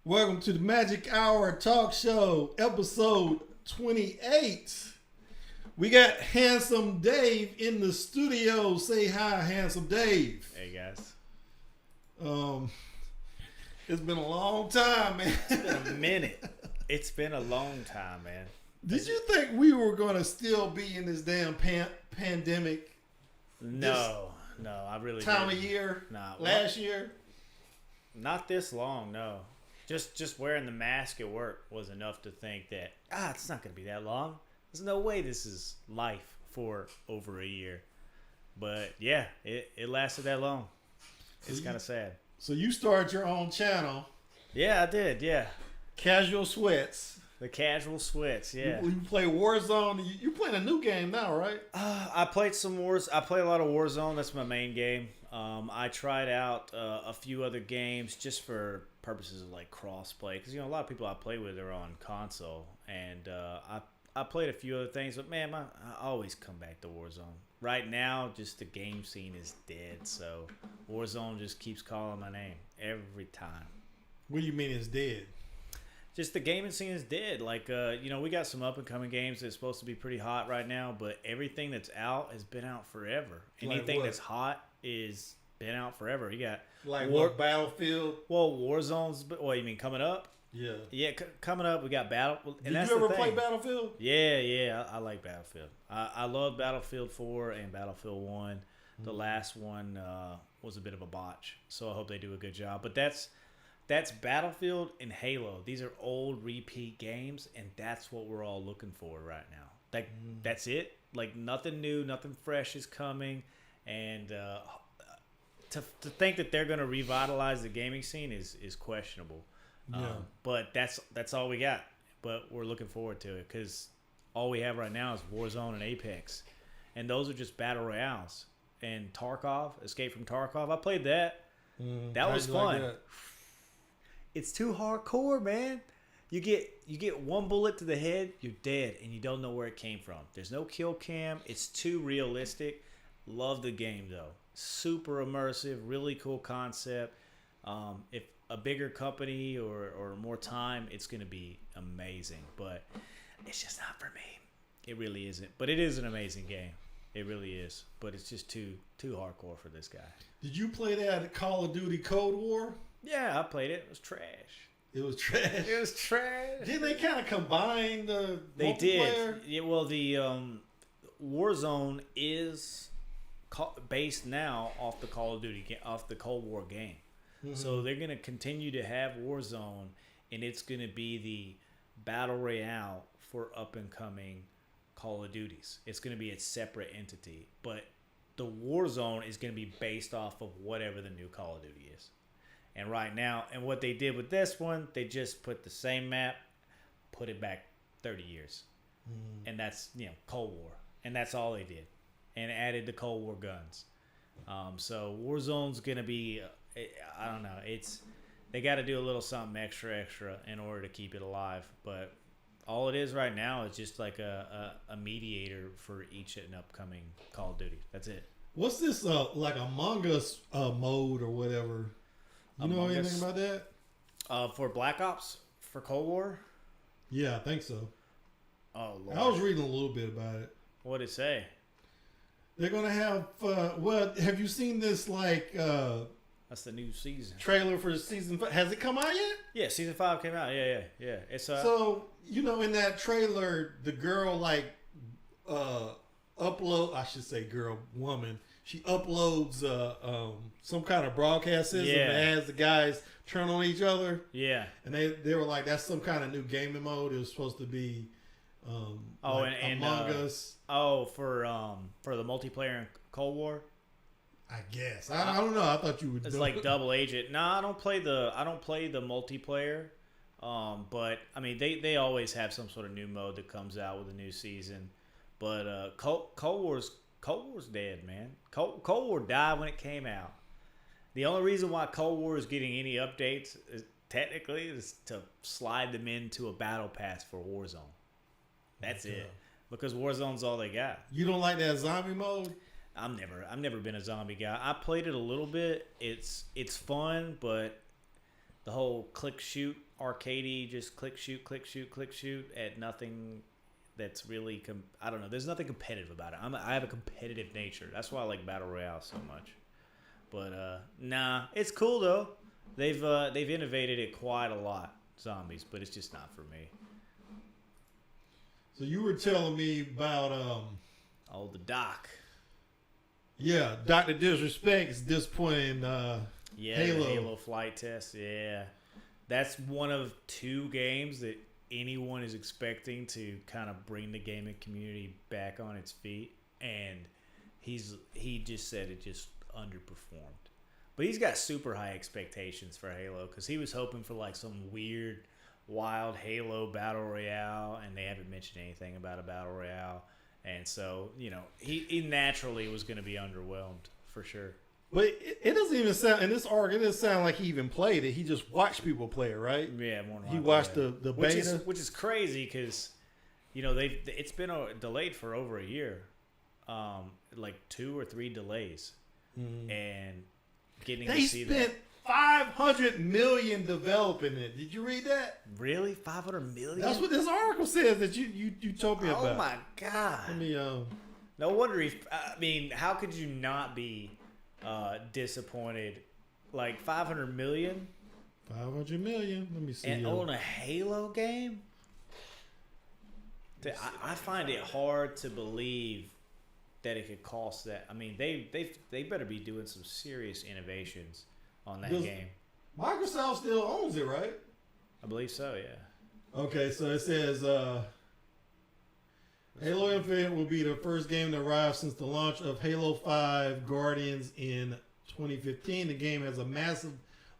Welcome to the Magic Hour Talk Show, episode 28. We got Handsome Dave in the studio. Say hi, Handsome Dave. Hey, guys. It's been a long time, man. It's been a minute. It's been a long time, man. Did you think we were going to still be in this damn pandemic? No, I really time didn't. of year? Nah, last year? Not this long, no. Just wearing the mask at work was enough to think that, it's not going to be that long. There's no way this is life for over a year. But, yeah, it lasted that long. It's kind of sad. So you started your own channel. Yeah, I did, yeah. Casual Sweats. The Casual Sweats, yeah. You play Warzone. You're playing a new game now, right? I played some Wars. I play a lot of Warzone. That's my main game. I tried out a few other games just for purposes of like cross-play. Because, a lot of people I play with are on console. And I played a few other things. But, man, I always come back to Warzone. Right now, just the game scene is dead. So Warzone just keeps calling my name every time. What do you mean it's dead? Just the gaming scene is dead. Like, we got some up-and-coming games that's supposed to be pretty hot right now, but everything that's out has been out forever. Anything that's hot is been out forever. You got... Like what, Battlefield? Well, Warzone's... What, you mean coming up? Yeah. Yeah, coming up, we got Battle... And Did you ever play Battlefield? Yeah, I like Battlefield. I love Battlefield 4 and Battlefield 1. The last one was a bit of a botch, so I hope they do a good job. But that's Battlefield and Halo. These are old repeat games, and that's what we're all looking for right now. That's it. Like, nothing new, nothing fresh is coming. And to think that they're going to revitalize the gaming scene is questionable. Yeah. But that's all we got. But we're looking forward to it because all we have right now is Warzone and Apex. And those are just battle royales. And Tarkov, Escape from Tarkov, I played that. That was fun. Like that? It's too hardcore, man. You get one bullet to the head, you're dead, and you don't know where it came from. There's no kill cam. It's too realistic. Love the game, though. Super immersive, really cool concept. If a bigger company or more time, it's going to be amazing. But it's just not for me. It really isn't. But it is an amazing game. It really is. But it's just too hardcore for this guy. Did you play that Call of Duty Cold War? Yeah, I played it. It was trash. It was trash. It was trash. Didn't they kind of combine the They multiplayer? did. Yeah, well, the Warzone is based now off the Call of Duty, off the Cold War game. Mm-hmm. So they're going to continue to have Warzone, and it's going to be the battle royale for up-and-coming Call of Duties. It's going to be a separate entity. But the Warzone is going to be based off of whatever the new Call of Duty is. And right now, and what they did with this one, they just put the same map, put it back 30 years. And that's, Cold War. And that's all they did. And added the Cold War guns. So Warzone's going to be, I don't know, they got to do a little something extra in order to keep it alive. But all it is right now is just like a mediator for each and upcoming Call of Duty. That's it. What's this, like Among Us mode or whatever? You know anything about that? For Black Ops? For Cold War? Yeah, I think so. Oh, Lord. I was reading a little bit about it. What did it say? They're going to have, have you seen this, that's the new season. Trailer for season 5? Has it come out yet? Yeah, season 5 came out. Yeah. It's So, in that trailer, the girl, woman, she uploads some kind of broadcast system and has the guys turn on each other. Yeah. And they were like, that's some kind of new gaming mode. It was supposed to be Among Us. For the multiplayer in Cold War? I guess. I don't know. I thought you would. It's like double agent. No, I don't play the multiplayer. But I mean, they always have some sort of new mode that comes out with a new season. But Cold War's dead, man. Cold War died when it came out. The only reason why Cold War is getting any updates is to slide them into a battle pass for Warzone. That's it. Because Warzone's all they got. You don't like that zombie mode? I've never been a zombie guy. I played it a little bit. It's fun, but the whole click shoot arcadey, just click shoot, click shoot, click shoot at nothing that's really I don't know. There's nothing competitive about it. I have a competitive nature. That's why I like battle royale so much. But nah, it's cool though. They've innovated it quite a lot, zombies, but it's just not for me. So you were telling me about the doc. Yeah, Dr. Disrespect is disappointing. Halo flight test. Yeah, that's one of 2 games that anyone is expecting to kind of bring the gaming community back on its feet, and he just said it just underperformed. But he's got super high expectations for Halo because he was hoping for like some weird, wild Halo battle royale, and they haven't mentioned anything about a battle royale. And so, he naturally was going to be underwhelmed for sure. But it doesn't even sound, in this arc, it doesn't sound like he even played it. He just watched people play it, right? Yeah, more than he watched the beta. Which is crazy because, it's been delayed for over a year. Like 2 or 3 delays. Mm-hmm. And getting to see that. They spent $500 million developing it. Did you read that? Really? $500 million? That's what this article says that you told me about. Oh my God. Let me No wonder how could you not be disappointed? Like $500 million? $500 million. Let me see. And own a Halo game? I find it hard to believe that it could cost that. I mean, they better be doing some serious innovations on that game. Microsoft still owns it, right? I believe so, yeah. Okay, so it says Halo Infinite will be the first game to arrive since the launch of Halo 5 Guardians in 2015. The game has a massive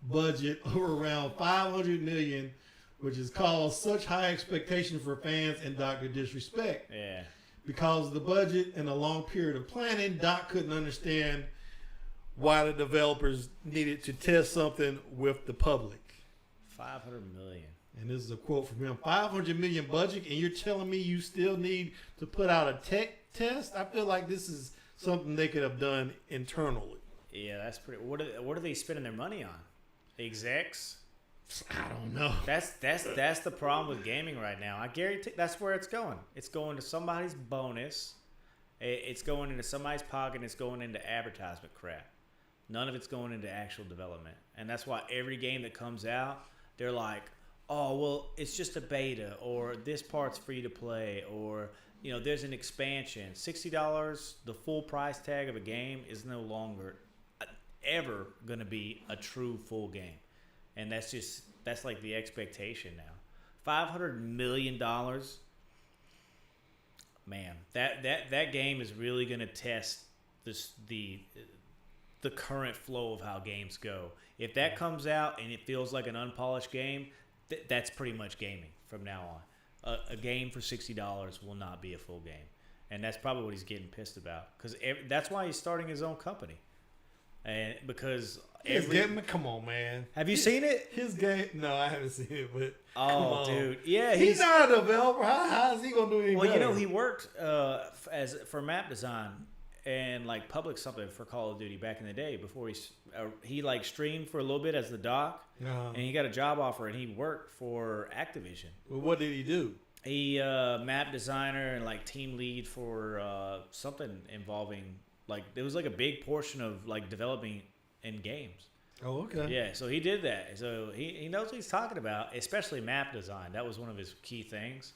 budget of around $500 million, which has caused such high expectations for fans and Dr. Disrespect. Yeah. Because of the budget and a long period of planning, Doc couldn't understand why the developers needed to test something with the public. $500 million. And this is a quote from him. $500 million budget, and you're telling me you still need to put out a tech test? I feel like this is something they could have done internally. Yeah, that's pretty. What are they spending their money on? Execs? I don't know. That's the problem with gaming right now. I guarantee that's where it's going. It's going to somebody's bonus. It's going into somebody's pocket. It's going into advertisement crap. None of it's going into actual development. And that's why every game that comes out, they're like, oh, well, it's just a beta, or this part's free to play, or, there's an expansion. $60, the full price tag of a game is no longer ever going to be a true full game. And that's like the expectation now. $500 million. Man, that game is really going to test the current flow of how games go. If that comes out and it feels like an unpolished game, that's pretty much gaming from now on. A game for $60 will not be a full game. And that's probably what he's getting pissed about. Because that's why he's starting his own company. And because come on, man. Have you seen it? His game? No, I haven't seen it. But dude, yeah, he's not a developer. How is he gonna do anything? Well, he worked for map design and like public something for Call of Duty back in the day before he like streamed for a little bit as the doc, and he got a job offer and he worked for Activision. Well, what did he do? He map designer and like team lead for something involving. Like, there was like a big portion of like developing in games. Oh, okay. Yeah, so he did that. So he knows what he's talking about, especially map design. That was one of his key things.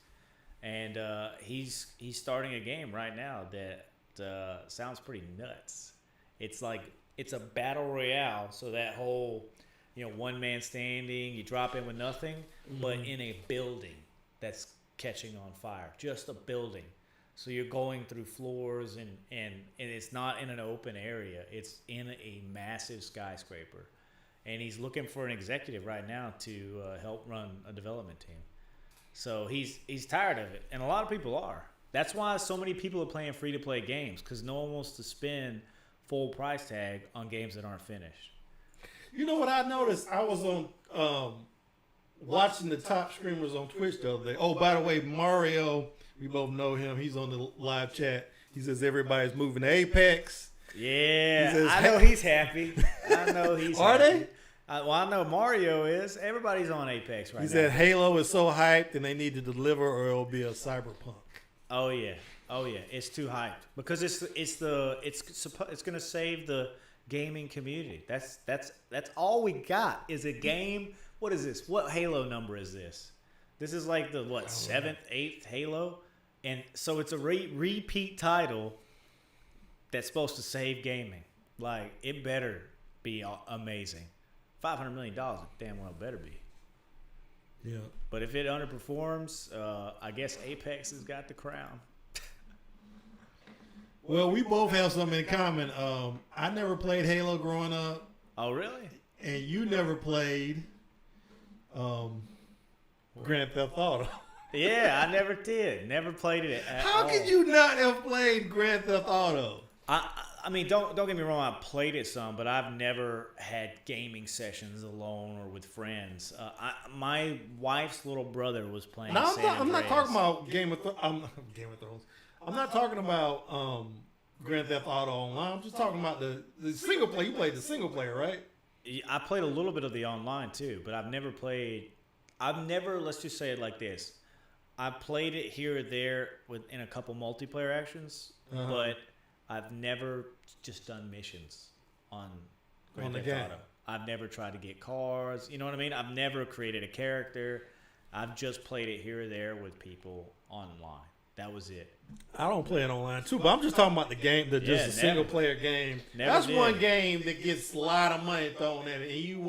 And he's starting a game right now that sounds pretty nuts. It's like, it's a battle royale. So that whole, one man standing, you drop in with nothing, but in a building that's catching on fire. Just a building. So you're going through floors and it's not in an open area. It's in a massive skyscraper. And he's looking for an executive right now to help run a development team. So he's tired of it. And a lot of people are. That's why so many people are playing free-to-play games, because no one wants to spend full price tag on games that aren't finished. You know what I noticed? I was on watching the top streamers on Twitch the other day. Oh, by the way, Mario... We both know him. He's on the live chat. He says everybody's moving to Apex. Yeah, I know he's happy. I know he's Are happy. they? I know Mario is. Everybody's on Apex right He now. said Halo is so hyped and they need to deliver or it'll be a Cyberpunk. Oh yeah, it's too hyped because it's gonna save the gaming community. That's all we got is a game. What is this? What Halo number is this? This is like the what 7th, 8th Halo, and so it's a repeat title that's supposed to save gaming. Like it better be amazing. $500 million, damn well better be. Yeah. But if it underperforms, I guess Apex has got the crown. Well, we both have something in common. I never played Halo growing up. Oh, really? And you never played Grand Theft Auto. Yeah, I never did. Never played it at all. How could you not have played Grand Theft Auto? I mean, don't get me wrong. I played it some, but I've never had gaming sessions alone or with friends. My wife's little brother was playing. No, San I'm not Andreas. talking about Game of Thrones. I'm not talking about Grand Theft Auto Online. I'm just talking about the single player. You played the single player, right? I played a little bit of the online too, but I've never played. Let's just say it like this. I played it here or there in a couple multiplayer actions, but I've never just done missions on Grand Theft Auto. I've never tried to get cars. You know what I mean? I've never created a character. I've just played it here or there with people online. That was it. I don't play it online too, but I'm just talking about the game, the single player game. That's one game that gets a lot of money thrown at it, and you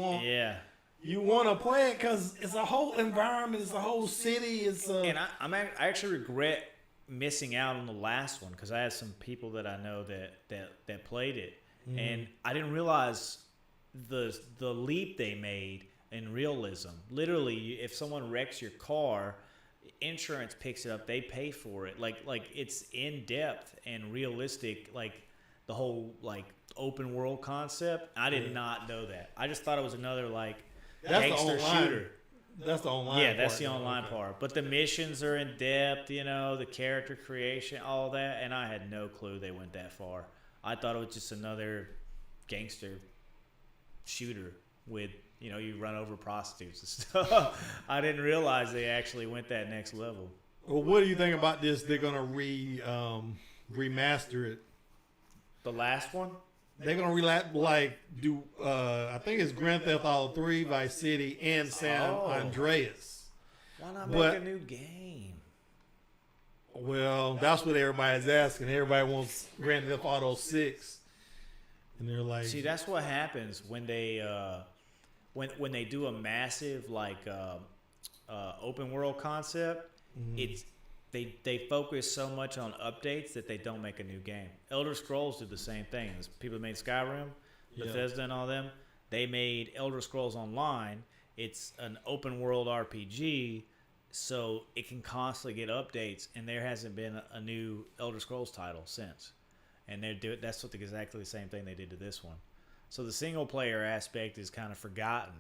want to play it because it's a whole environment, it's a whole city. And I actually regret missing out on the last one because I had some people that I know that played it, and I didn't realize the leap they made in realism. Literally, if someone wrecks your car, insurance picks it up, they pay for it. Like it's in depth and realistic. Like the whole like open world concept. I did not know that. I just thought it was another like gangster shooter. That's the online Yeah, part. that's the online part. But the missions are in depth, the character creation, all that, and I had no clue they went that far. I thought it was just another gangster shooter with, you run over prostitutes and stuff. I didn't realize they actually went that next level. Well, what do you think about this? They're gonna remaster it. The last one? They're gonna do I think it's Grand Theft Auto 3, Vice City, and San Andreas. Why not make a new game? Well, that's what everybody's asking. Everybody wants Grand Theft Auto 6, and they're like, see, that's what happens when they when they do a massive open world concept. It's They focus so much on updates that they don't make a new game. Elder Scrolls did the same thing. There's people that made Skyrim, Bethesda and all them. They made Elder Scrolls Online. It's an open world RPG, so it can constantly get updates, and there hasn't been a new Elder Scrolls title since. And that's exactly the same thing they did to this one. So the single player aspect is kind of forgotten.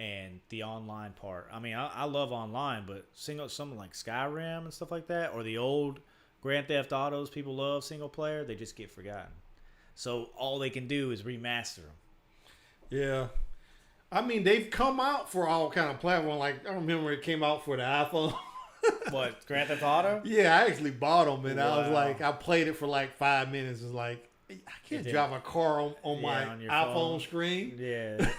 And the online part. I mean, I love online, but something like Skyrim and stuff like that, or the old Grand Theft Autos people love single player, they just get forgotten. So all they can do is remaster them. Yeah. I mean, they've come out for all kind of platforms. Like, I remember it came out for the iPhone. What, Grand Theft Auto? Yeah, I actually bought them, and Wow. I was like, I played it for like 5 minutes. It's like, I can't drive a car on my on your iPhone phone. screen. Yeah.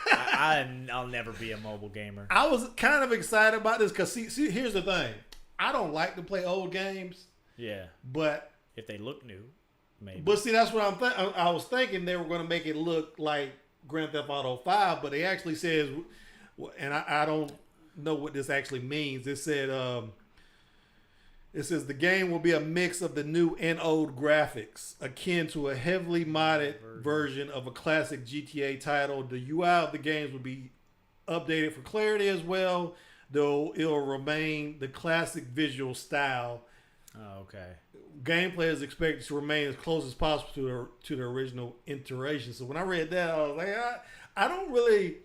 I'll never be a mobile gamer. I was kind of excited about this because see, here's the thing. I don't like to play old games. Yeah. But if they look new, maybe. But see, that's what I was thinking they were going to make it look like Grand Theft Auto 5, but they actually says, and I don't know what this actually means. It said, it says the game will be a mix of the new and old graphics, akin to a heavily modded version of a classic GTA title. The UI of the games will be updated for clarity as well, though it'll remain the classic visual style. Oh, okay. Gameplay is expected to remain as close as possible to the original iteration. So when I read that, I was like, I don't really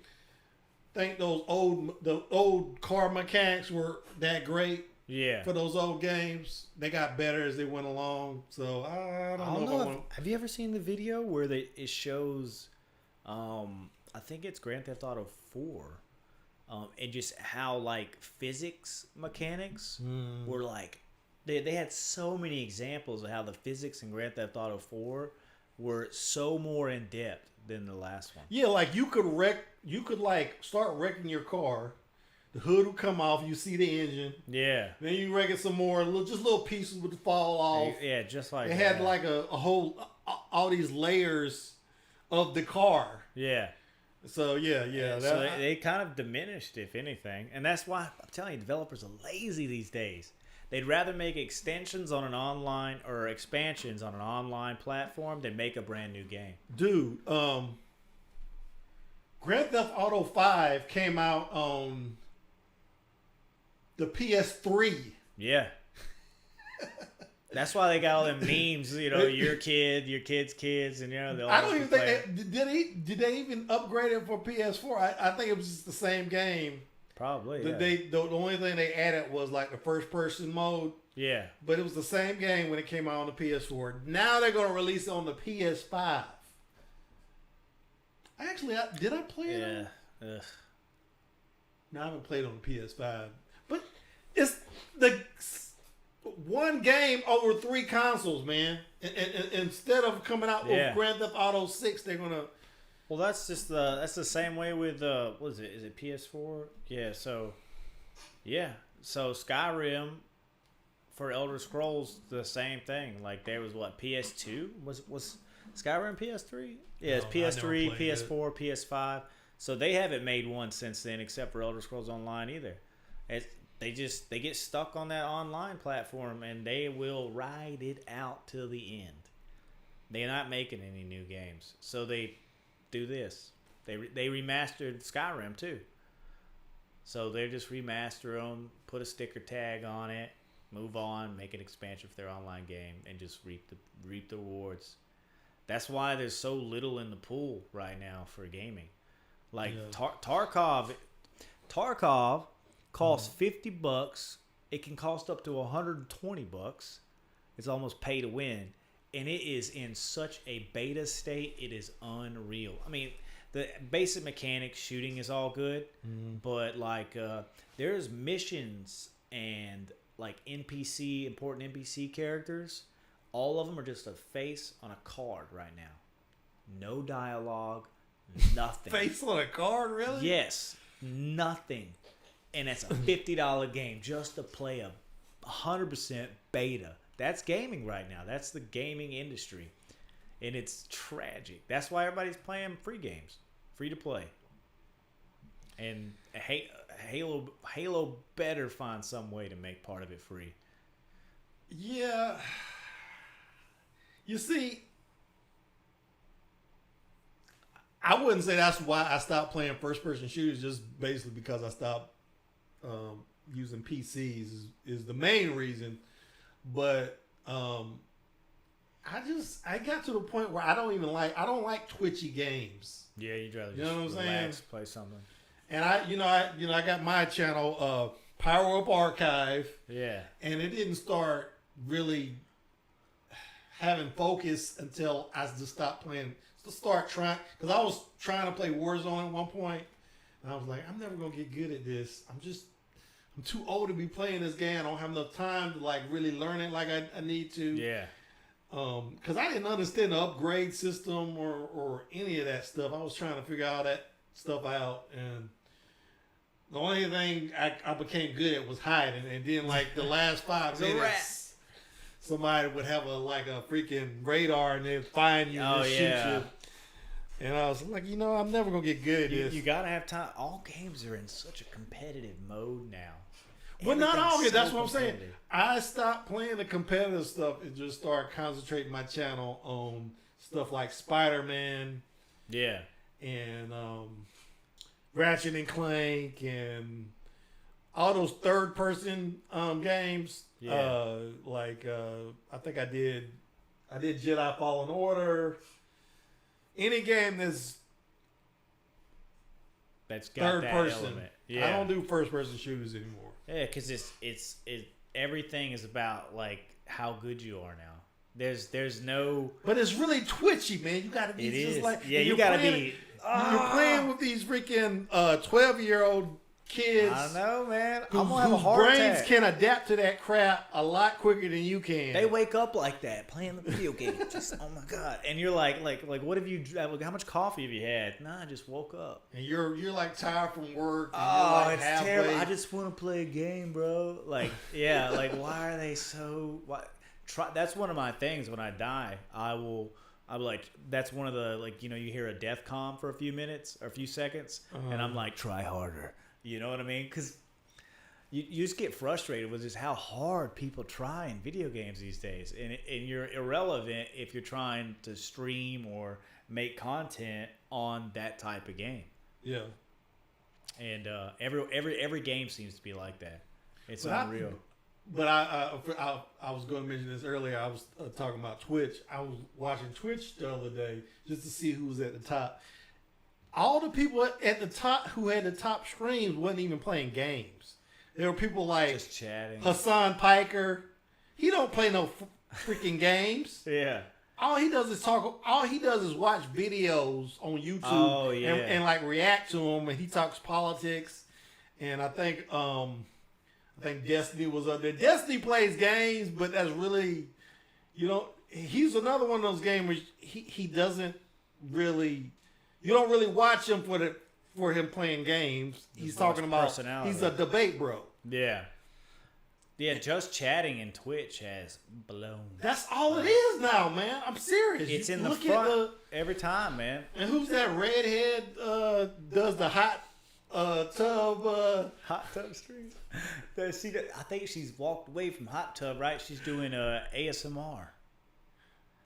think the old car mechanics were that great. Yeah. For those old games, they got better as they went along. So I don't know. Have you ever seen the video where it shows I think it's Grand Theft Auto 4. And just how like physics mechanics were like they had so many examples of how the physics in Grand Theft Auto 4 were so more in depth than the last one. Yeah, like you could like start wrecking your car. The hood would come off. You see the engine. Yeah. Then you wreck it some more. Just little pieces would fall off. Yeah, just like it had like a whole all these layers of the car. Yeah. So yeah. So they kind of diminished, if anything, and that's why I'm telling you, developers are lazy these days. They'd rather make extensions on an online or expansions on an online platform than make a brand new game. Dude, Grand Theft Auto 5 came out on the PS3. Yeah. That's why they got all them memes, your kid, your kid's kids, and I don't even think did they even upgrade it for PS4? I think it was just the same game. Probably. Yeah. The only thing they added was like the first person mode. Yeah. But it was the same game when it came out on the PS4. Now they're gonna release it on the PS5. Actually, did I play it? Yeah. No, I haven't played on the PS5. But it's the one game over 3 consoles, man. And instead of coming out with Grand Theft Auto 6, they're gonna. Well, that's the same way with what is it? Is it PS4? Yeah. So Skyrim for Elder Scrolls the same thing. Like there was PS2 was Skyrim PS3? Yeah, it's PS3, PS4, PS5. So they haven't made one since then, except for Elder Scrolls Online either. They get stuck on that online platform and they will ride it out till the end. They're not making any new games, so they do this. They remastered Skyrim too. So they just remaster them, put a sticker tag on it, move on, make an expansion for their online game, and just reap the rewards. That's why there's so little in the pool right now for gaming. Like Tarkov costs $50. It can cost up to $120. It's almost pay to win. And it is in such a beta state, it is unreal. I mean, the basic mechanics, shooting is all good, but like there's missions and like important NPC characters. All of them are just a face on a card right now. No dialogue, nothing. Face on a card, really? Yes, nothing. And that's a $50 game just to play a 100% beta. That's gaming right now. That's the gaming industry. And it's tragic. That's why everybody's playing free games. Free to play. And Halo better find some way to make part of it free. Yeah. You see, I wouldn't say that's why I stopped playing first-person shooters, just basically because I stopped using PCs is the main reason. But I got to the point where I don't like twitchy games. Yeah, you'd rather just relax, play something. And I got my channel Power Up Archive. Yeah. And it didn't start really having focus until I just stopped playing. Because I was trying to play Warzone at one point, and I was like, I'm never gonna get good at this. I'm too old to be playing this game. I don't have enough time to like really learn it like I need to. Yeah. Because I didn't understand the upgrade system or any of that stuff. I was trying to figure all that stuff out, and the only thing I became good at was hiding. And then like the last 5 minutes, somebody would have a freaking radar and they'd find you and shoot you. And I was like, I'm never going to get good at this. You got to have time. All games are in such a competitive mode now. But not all games. That's what I'm saying. I stopped playing the competitive stuff and just started concentrating my channel on stuff like Spider-Man. Yeah. And Ratchet and Clank and all those third-person games. Yeah. I think I did Jedi Fallen Order. Any game that's got third that person. Element. Yeah. I don't do first person shooters anymore. Yeah, because it's everything is about like how good you are now. There's no. But it's really twitchy, man. You got to be it just is. like you got to be. You're playing with these freaking 12-year-old kids. I know, man. I'm Whose gonna have a heart brains attack. can adapt to that crap a lot quicker than you can. They wake up like that, playing the video game. Just, oh my god! And you're like, what have you? How much coffee have you had? Nah, I just woke up. And you're like tired from work. And Oh, you're like it's halfway. terrible. I just want to play a game, bro. Like, yeah, like why are they so? That's one of my things. When I die, I'm like, that's one of the, like, you hear a death calm for a few minutes or a few seconds, and I'm like, try harder. You know what I mean? Because you just get frustrated with just how hard people try in video games these days, and you're irrelevant if you're trying to stream or make content on that type of game. Yeah. And every game seems to be like that. It's unreal. But I was going to mention this earlier. I was talking about Twitch. I was watching Twitch the other day just to see who was at the top. All the people at the top who had the top streams wasn't even playing games. There were people like just chatting. Hassan Piker. He don't play no freaking games. Yeah. All he does is talk. All he does is watch videos on YouTube. Oh, yeah. and like react to them. And he talks politics. And I think Destiny was up there. Destiny plays games, but that's really, he's another one of those gamers. He doesn't really. You don't really watch him for him playing games. He's talking about. He's a debate bro. Yeah. Yeah, just chatting in Twitch has blown. That's all it is now, man. I'm serious. It's in the front every time, man. And who's that redhead does the hot tub hot tub stream? I think she's walked away from hot tub, right? She's doing ASMR.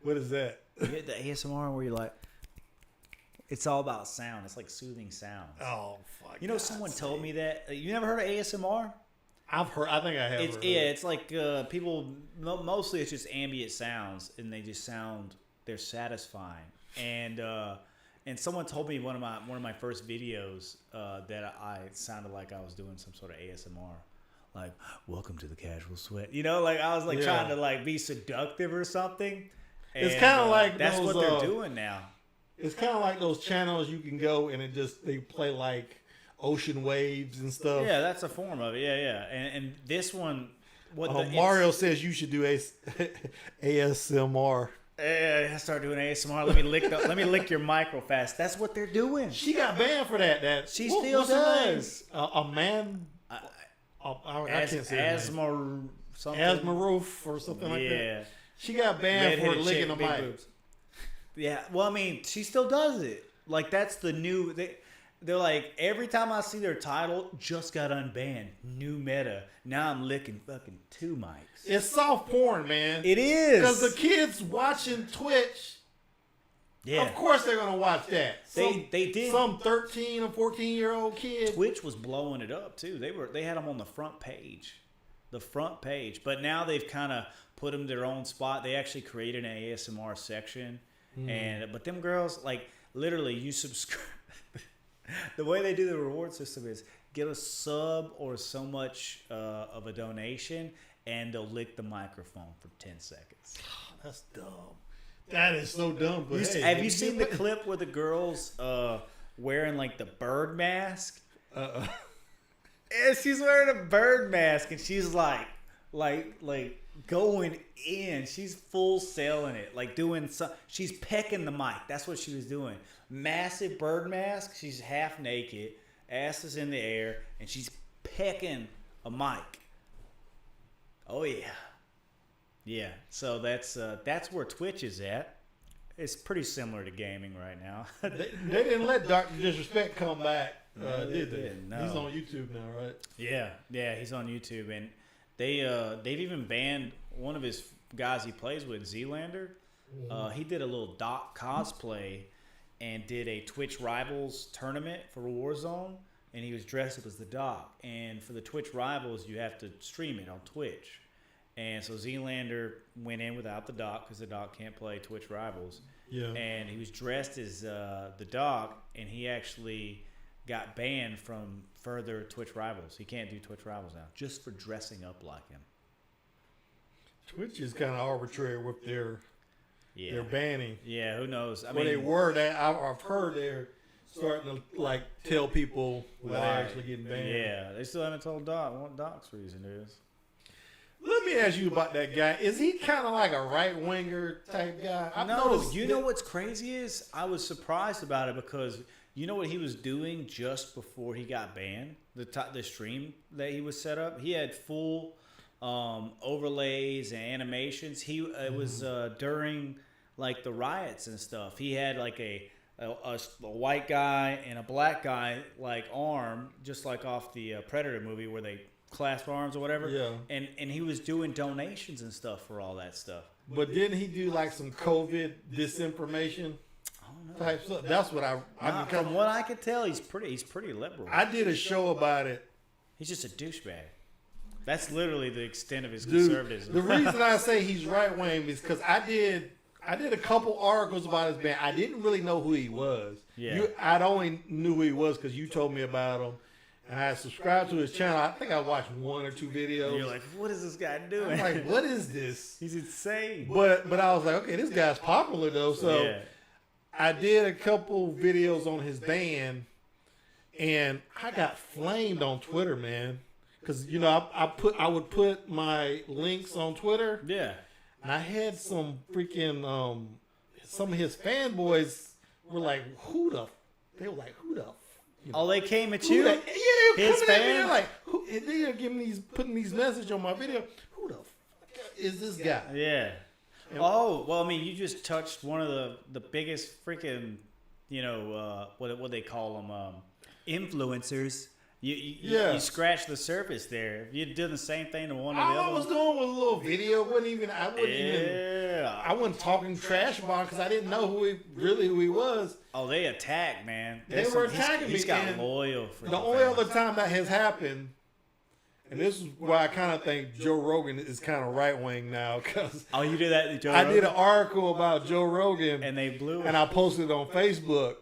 What is that? You get the ASMR where you're like, it's all about sound. It's like soothing sounds. Oh, fuck. Someone told me that. You never heard of ASMR? I've heard. I think I have. Heard it's like people. Mostly, it's just ambient sounds, and they just sound. They're satisfying, and someone told me one of my first videos that I sounded like I was doing some sort of ASMR, like "Welcome to the Casual Sweat." Like I was like trying to like be seductive or something. It's kind of like that's those, what they're doing now. It's kind of like those channels you can go and they play like ocean waves and stuff. Yeah, that's a form of it. Yeah. And this one, Mario says you should do ASMR. I start doing ASMR. Let me lick your mic real fast. That's what they're doing. She got banned for that. She still does. A man. I can't say Asmaroof or something like that. Yeah. She got banned for licking a mic. Boobs. Yeah, well, I mean, she still does it. Like, that's the new... They're like, every time I see their title, just got unbanned. New meta. Now I'm licking fucking 2 mics. It's soft porn, man. It is. Because the kids watching Twitch, of course they're going to watch that. They did. Some 13 or 14-year-old kid. Twitch was blowing it up, too. They had them on the front page. But now they've kind of put them their own spot. They actually created an ASMR section. But them girls, like, literally, you subscribe. The way they do the reward system is give a sub or so much of a donation, and they'll lick the microphone for 10 seconds. Oh, that's dumb. That is so dumb. But have you seen the clip where the girl's wearing, like, the bird mask? Yeah, she's wearing a bird mask, and she's like going in. She's full selling it, like doing some. She's pecking the mic. That's what she was doing. Massive bird mask. She's half naked, ass is in the air, and she's pecking a mic. Oh yeah. So that's where Twitch is at. It's pretty similar to gaming right now. they didn't let Dr. Disrespect come back, did they? No. He's on YouTube now, right? Yeah, he's on YouTube, and they've even banned one of his guys he plays with, Zlander. He did a little Doc cosplay and did a Twitch Rivals tournament for Warzone, and he was dressed up as the Doc. And for the Twitch Rivals, you have to stream it on Twitch. And so Zlander went in without the Doc because the Doc can't play Twitch Rivals. Yeah. And he was dressed as the Doc, and he actually got banned from further Twitch Rivals. He can't do Twitch Rivals now just for dressing up like him. Twitch is kind of arbitrary with their banning. Yeah, who knows? They were that I've heard starting to like tell people when they're actually getting banned. Yeah, they still haven't told Doc what Doc's reason is. Let me ask you about that guy. Is he kind of like a right winger type guy? You know what's crazy is I was surprised about it because you know what he was doing just before he got banned. The stream that he was set up, he had full overlays and animations. It was during like the riots and stuff. He had like a white guy and a black guy like arm, just like off the Predator movie where they clasp arms or whatever. Yeah. And he was doing donations and stuff for all that stuff. But didn't he do like some COVID disinformation type stuff? That's what from what I could tell, he's pretty liberal. I did a show about it. He's just a douchebag. That's literally the extent of his Dude, conservatism. The reason I say he's right wing is because I did a couple articles about his band. I didn't really know who he was. Yeah. I only knew who he was because you told me about him. And I subscribed to his channel. I think I watched 1 or 2 videos. And you're like, what is this guy doing? I'm like, what is this? He's insane. But I was like, okay, this guy's popular though. So yeah. I did a couple videos on his band, and I got flamed on Twitter, man. Because I would put my links on Twitter. Yeah. And I had some freaking some of his fanboys were like, who the? Oh, they came at you? Yeah, they were His coming at me. fan? They're like, they are putting these messages on my video. Who the is this guy? Yeah. Oh, well, I mean, you just touched one of the biggest freaking, what they call them, influencers. You scratched the surface there. If you'd done the same thing to one of the other All I was doing was a little video. I wasn't talking trash about him because I didn't know who he was. Oh, they attacked, man. They were attacking me. He's got loyal. The only other time that has happened, and this is why I kind of think Joe Rogan is kind of right wing now. Cause you did that to Joe Rogan? I did an article about Joe Rogan. And they blew it. And I posted it on Facebook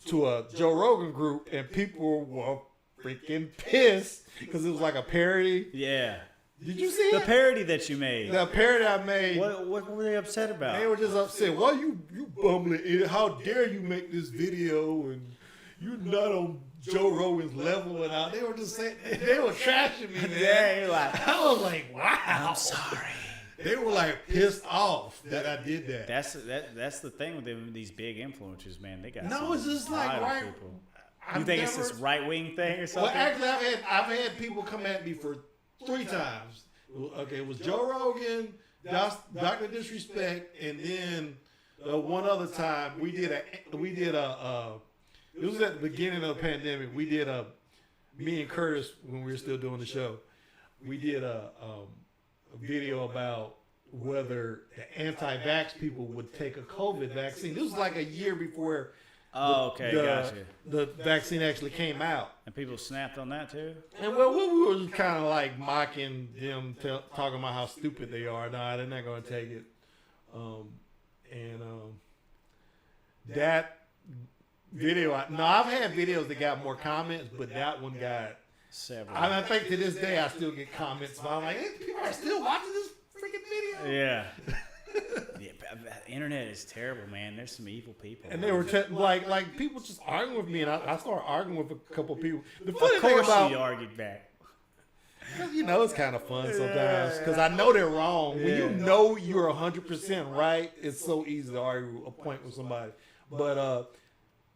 to a Joe Rogan group, and people were freaking pissed because it was like a parody. Yeah. Did you see the parody that you made? The parody I made. What were they upset about? They were just upset. Why you bumbling idiot? How dare you make this video and you're not on Joe Rogan's level and all. They were just saying they were trashing me, man. Yeah, I was like, wow. I'm sorry. They were like pissed off that I did that. That's the thing with them, these big influencers, man. They got it's just like right. People. You think it's this right wing thing or something? Well, actually, I've had people come at me for 3 times. Okay, it was Joe Rogan, Dr. Disrespect, and then one other time we did a. It was at the beginning of the pandemic. We did me and Curtis when we were still doing the show. We did a video about whether the anti-vax people would take a COVID vaccine. This was like a year before. Gotcha. The vaccine actually came out. And people snapped on that too? And well, we were kind of like mocking them, talking about how stupid they are. Nah, they're not going to take it. That video, I've had videos that got more comments, but that one got several. I think to this day I still get comments about, I'm like, hey, people are still watching this freaking video. Yeah. The internet is terrible, man. There's some evil people. And they were like people just arguing with me, and I started arguing with a couple people. The funny thing about you argued back. It's kind of fun sometimes because I know they're wrong. When you know you're 100% right, it's so easy to argue a point with somebody. But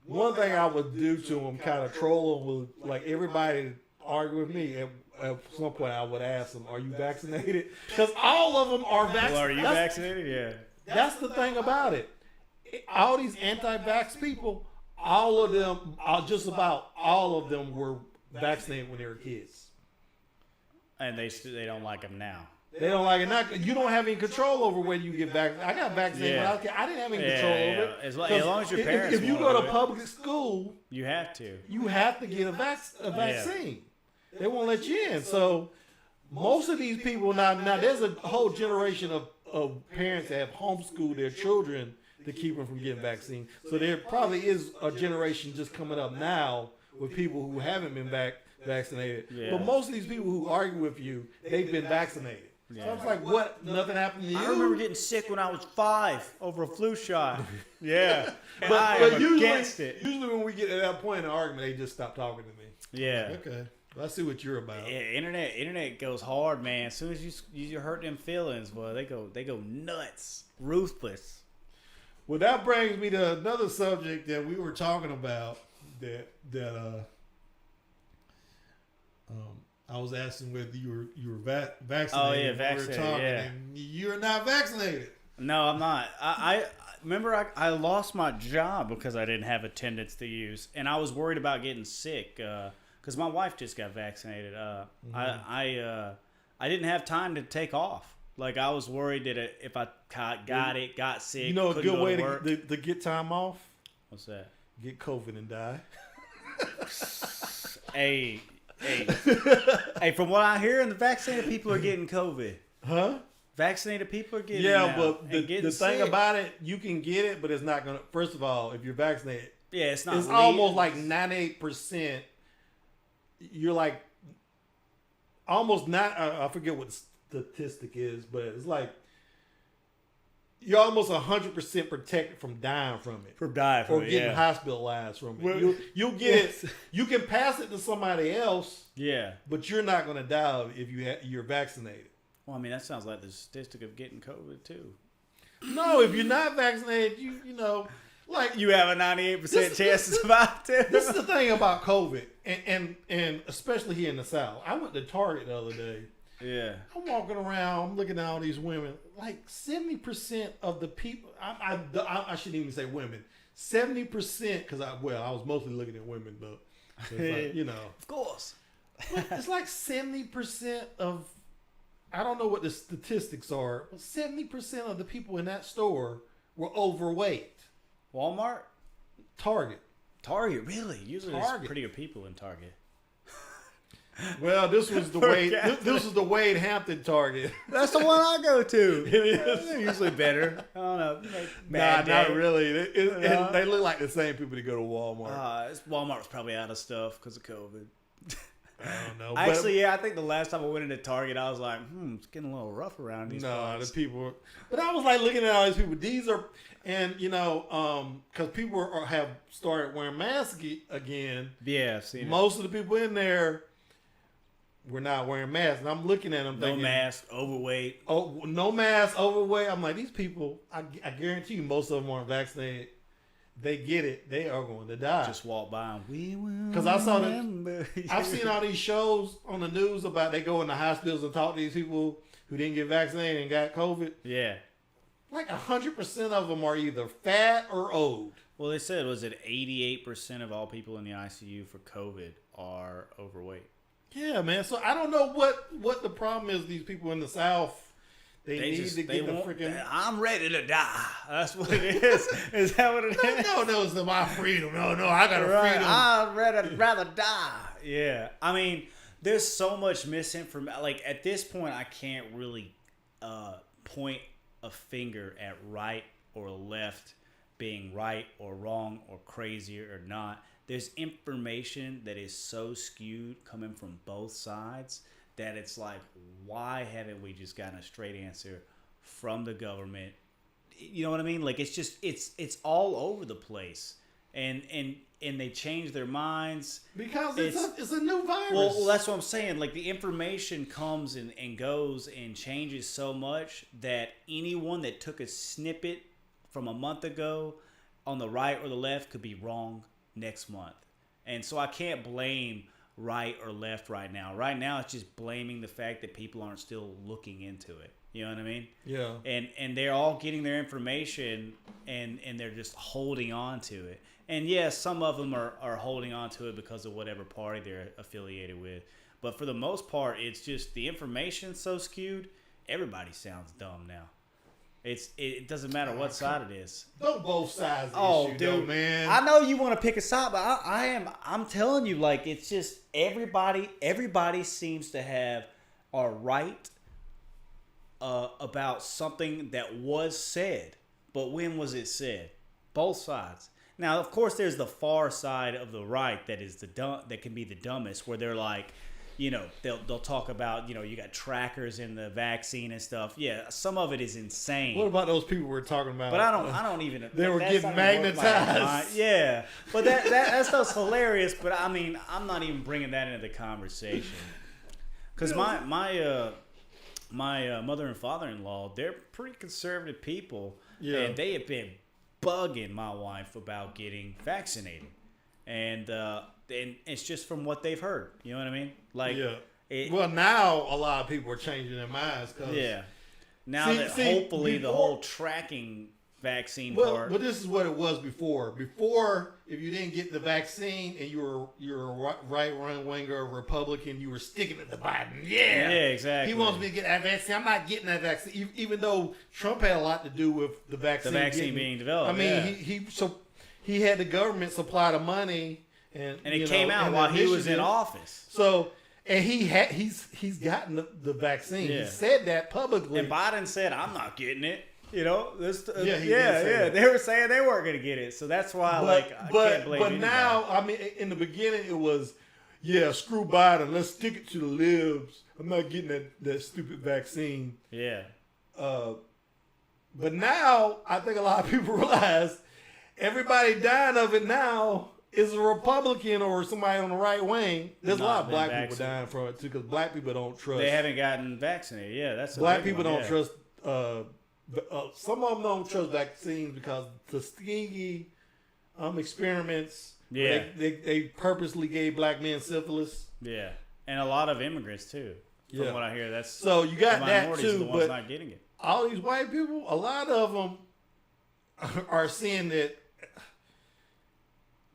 one thing I would do to them, kind of troll them, was like everybody argue with me. At some point, I would ask them, "Are you vaccinated?" Because all of them are vaccinated. Well, are you vaccinated? Yeah. That's the thing about it. All these anti-vax people, all of them, just about all of them were vaccinated when they were kids. And they don't like them now. They don't like it now. You don't have any control over whether you get vaccinated. I got vaccinated when I was a kid. I didn't have any control over it. As long as your parents if you go to public school, you have to. You have to get a vaccine. They won't let you in. So most of these people now there's a whole generation of parents that have homeschooled their children to keep them from getting vaccines. So there probably is a generation just coming up now with people who haven't been vaccinated. Yeah. But most of these people who argue with you, they've been vaccinated. So I was like, what? Nothing happened to you? I remember getting sick when I was 5 over a flu shot. Yeah. But usually, against it. Usually when we get to that point in the argument, they just stop talking to me. Yeah. Okay. Well, I see what you're about. Yeah, internet goes hard, man. As soon as you hurt them feelings, boy, they go nuts, ruthless. Well, that brings me to another subject that we were talking about. I was asking whether you were vaccinated. Oh yeah, vaccinated. And you're not vaccinated. No, I'm not. I remember I lost my job because I didn't have attendance to use, and I was worried about getting sick. Because my wife just got vaccinated. I didn't have time to take off. Like, I was worried that if I got sick, you know, a good way to get time off? What's that? Get COVID and die. Hey, from what I hear, the vaccinated people are getting COVID. Huh? Vaccinated people are getting but the thing about it, you can get it, but it's not going to... First of all, if you're vaccinated... Yeah, it's not... It's almost like 98%... You're like almost not. I forget what the statistic is, but it's like you're almost 100% protected from dying from it, or getting hospitalized from it. Well, you'll get it. You can pass it to somebody else. Yeah, but you're not going to die if you're vaccinated. Well, I mean, that sounds like the statistic of getting COVID too. No, if you're not vaccinated, you know. Like you have a 98% chance to survive too. This is the thing about COVID, and especially here in the South. I went to Target the other day. Yeah. I'm walking around, I'm looking at all these women. Like 70% of the people, I shouldn't even say women. 70%, because I was mostly looking at women, but it's like, you know, of course, it's like 70% of. I don't know what the statistics are, but 70% of the people in that store were overweight. Walmart? Target, really? Usually Target. There's prettier people in Target. Well, this was the Wade. This was the Wade Hampton Target. That's the one I go to. It is. They're usually better. I don't know. Not really. And they look like the same people that go to Walmart. Walmart was probably out of stuff because of COVID. I don't know. Actually, yeah, I think the last time I went into Target, I was like, it's getting a little rough around these parts. The people. But I was like looking at all these people. These are, and you know, because people have started wearing masks again. Yeah, I've seen most of the people in there were not wearing masks, and I'm looking at them thinking, no mask, overweight. Oh, no mask, overweight. I'm like, these people. I guarantee you, most of them aren't vaccinated. They get it. They are going to die. Just walk by them. We will. Because I saw that. I've seen all these shows on the news about they go in the hospitals and talk to these people who didn't get vaccinated and got COVID. Yeah. Like 100% of them are either fat or old. Well, they said, was it 88% of all people in the ICU for COVID are overweight? Yeah, man. So I don't know what the problem is. These people in the South. They need to get the freaking... I'm ready to die. That's what it is. Is that what it is? No, it's my freedom. No, I got a freedom. I'd rather die. Yeah. I mean, there's so much misinformation. Like, at this point, I can't really point a finger at right or left being right or wrong or crazy or not. There's information that is so skewed coming from both sides that it's like, why haven't we just gotten a straight answer from the government? You know what I mean? Like, it's just it's all over the place, and they change their minds because it's a new virus. Well, that's what I'm saying. Like, the information comes and goes and changes so much that anyone that took a snippet from a month ago on the right or the left could be wrong next month, and so I can't blame right or left right now. Right now, it's just blaming the fact that people aren't still looking into it. You know what I mean? Yeah. And they're all getting their information and they're just holding on to it. And yes, some of them are holding on to it because of whatever party they're affiliated with. But for the most part, it's just the information's so skewed, everybody sounds dumb now. It doesn't matter what side it is. Don't both sides issue, dude, though, man. I know you want to pick a side, but I'm telling you, like, it's just everybody seems to have a right about something that was said. But when was it said? Both sides. Now, of course, there's the far side of the right that is that can be the dumbest, where they're like, they'll talk about, you got trackers in the vaccine and stuff. Yeah, some of it is insane. What about those people we're talking about? But I don't even. They were getting magnetized. Yeah, but that stuff's hilarious. But I mean, I'm not even bringing that into the conversation because my mother and father-in-law, they're pretty conservative people, and they have been bugging my wife about getting vaccinated, and it's just from what they've heard. You know what I mean? Like, well, now a lot of people are changing their minds. Now that hopefully the whole tracking vaccine part. But this is what it was before. Before, if you didn't get the vaccine and you're a right winger, Republican, you were sticking it to Biden. Yeah, exactly. He wants me to get that vaccine. I'm not getting that vaccine, even though Trump had a lot to do with the vaccine. Being developed. I mean, he had the government supply the money, and it came out while he was in office. So. And he's gotten the vaccine. Yeah. He said that publicly. And Biden said, "I'm not getting it." They were saying they weren't going to get it, so that's why I can't blame anybody. But now, I mean, in the beginning, it was, screw Biden. Let's stick it to the libs. I'm not getting that stupid vaccine. Yeah. But now, I think a lot of people realize everybody dying of it now is a Republican or somebody on the right wing. There's a lot of black people dying from it too, because black people don't trust. They haven't gotten vaccinated. Yeah, that's black people don't trust. Some of them don't trust vaccines because Tuskegee experiments. Yeah, they purposely gave black men syphilis. Yeah, and a lot of immigrants too. From what I hear, that's so you got that too. The ones but not getting it. All these white people, a lot of them are seeing that.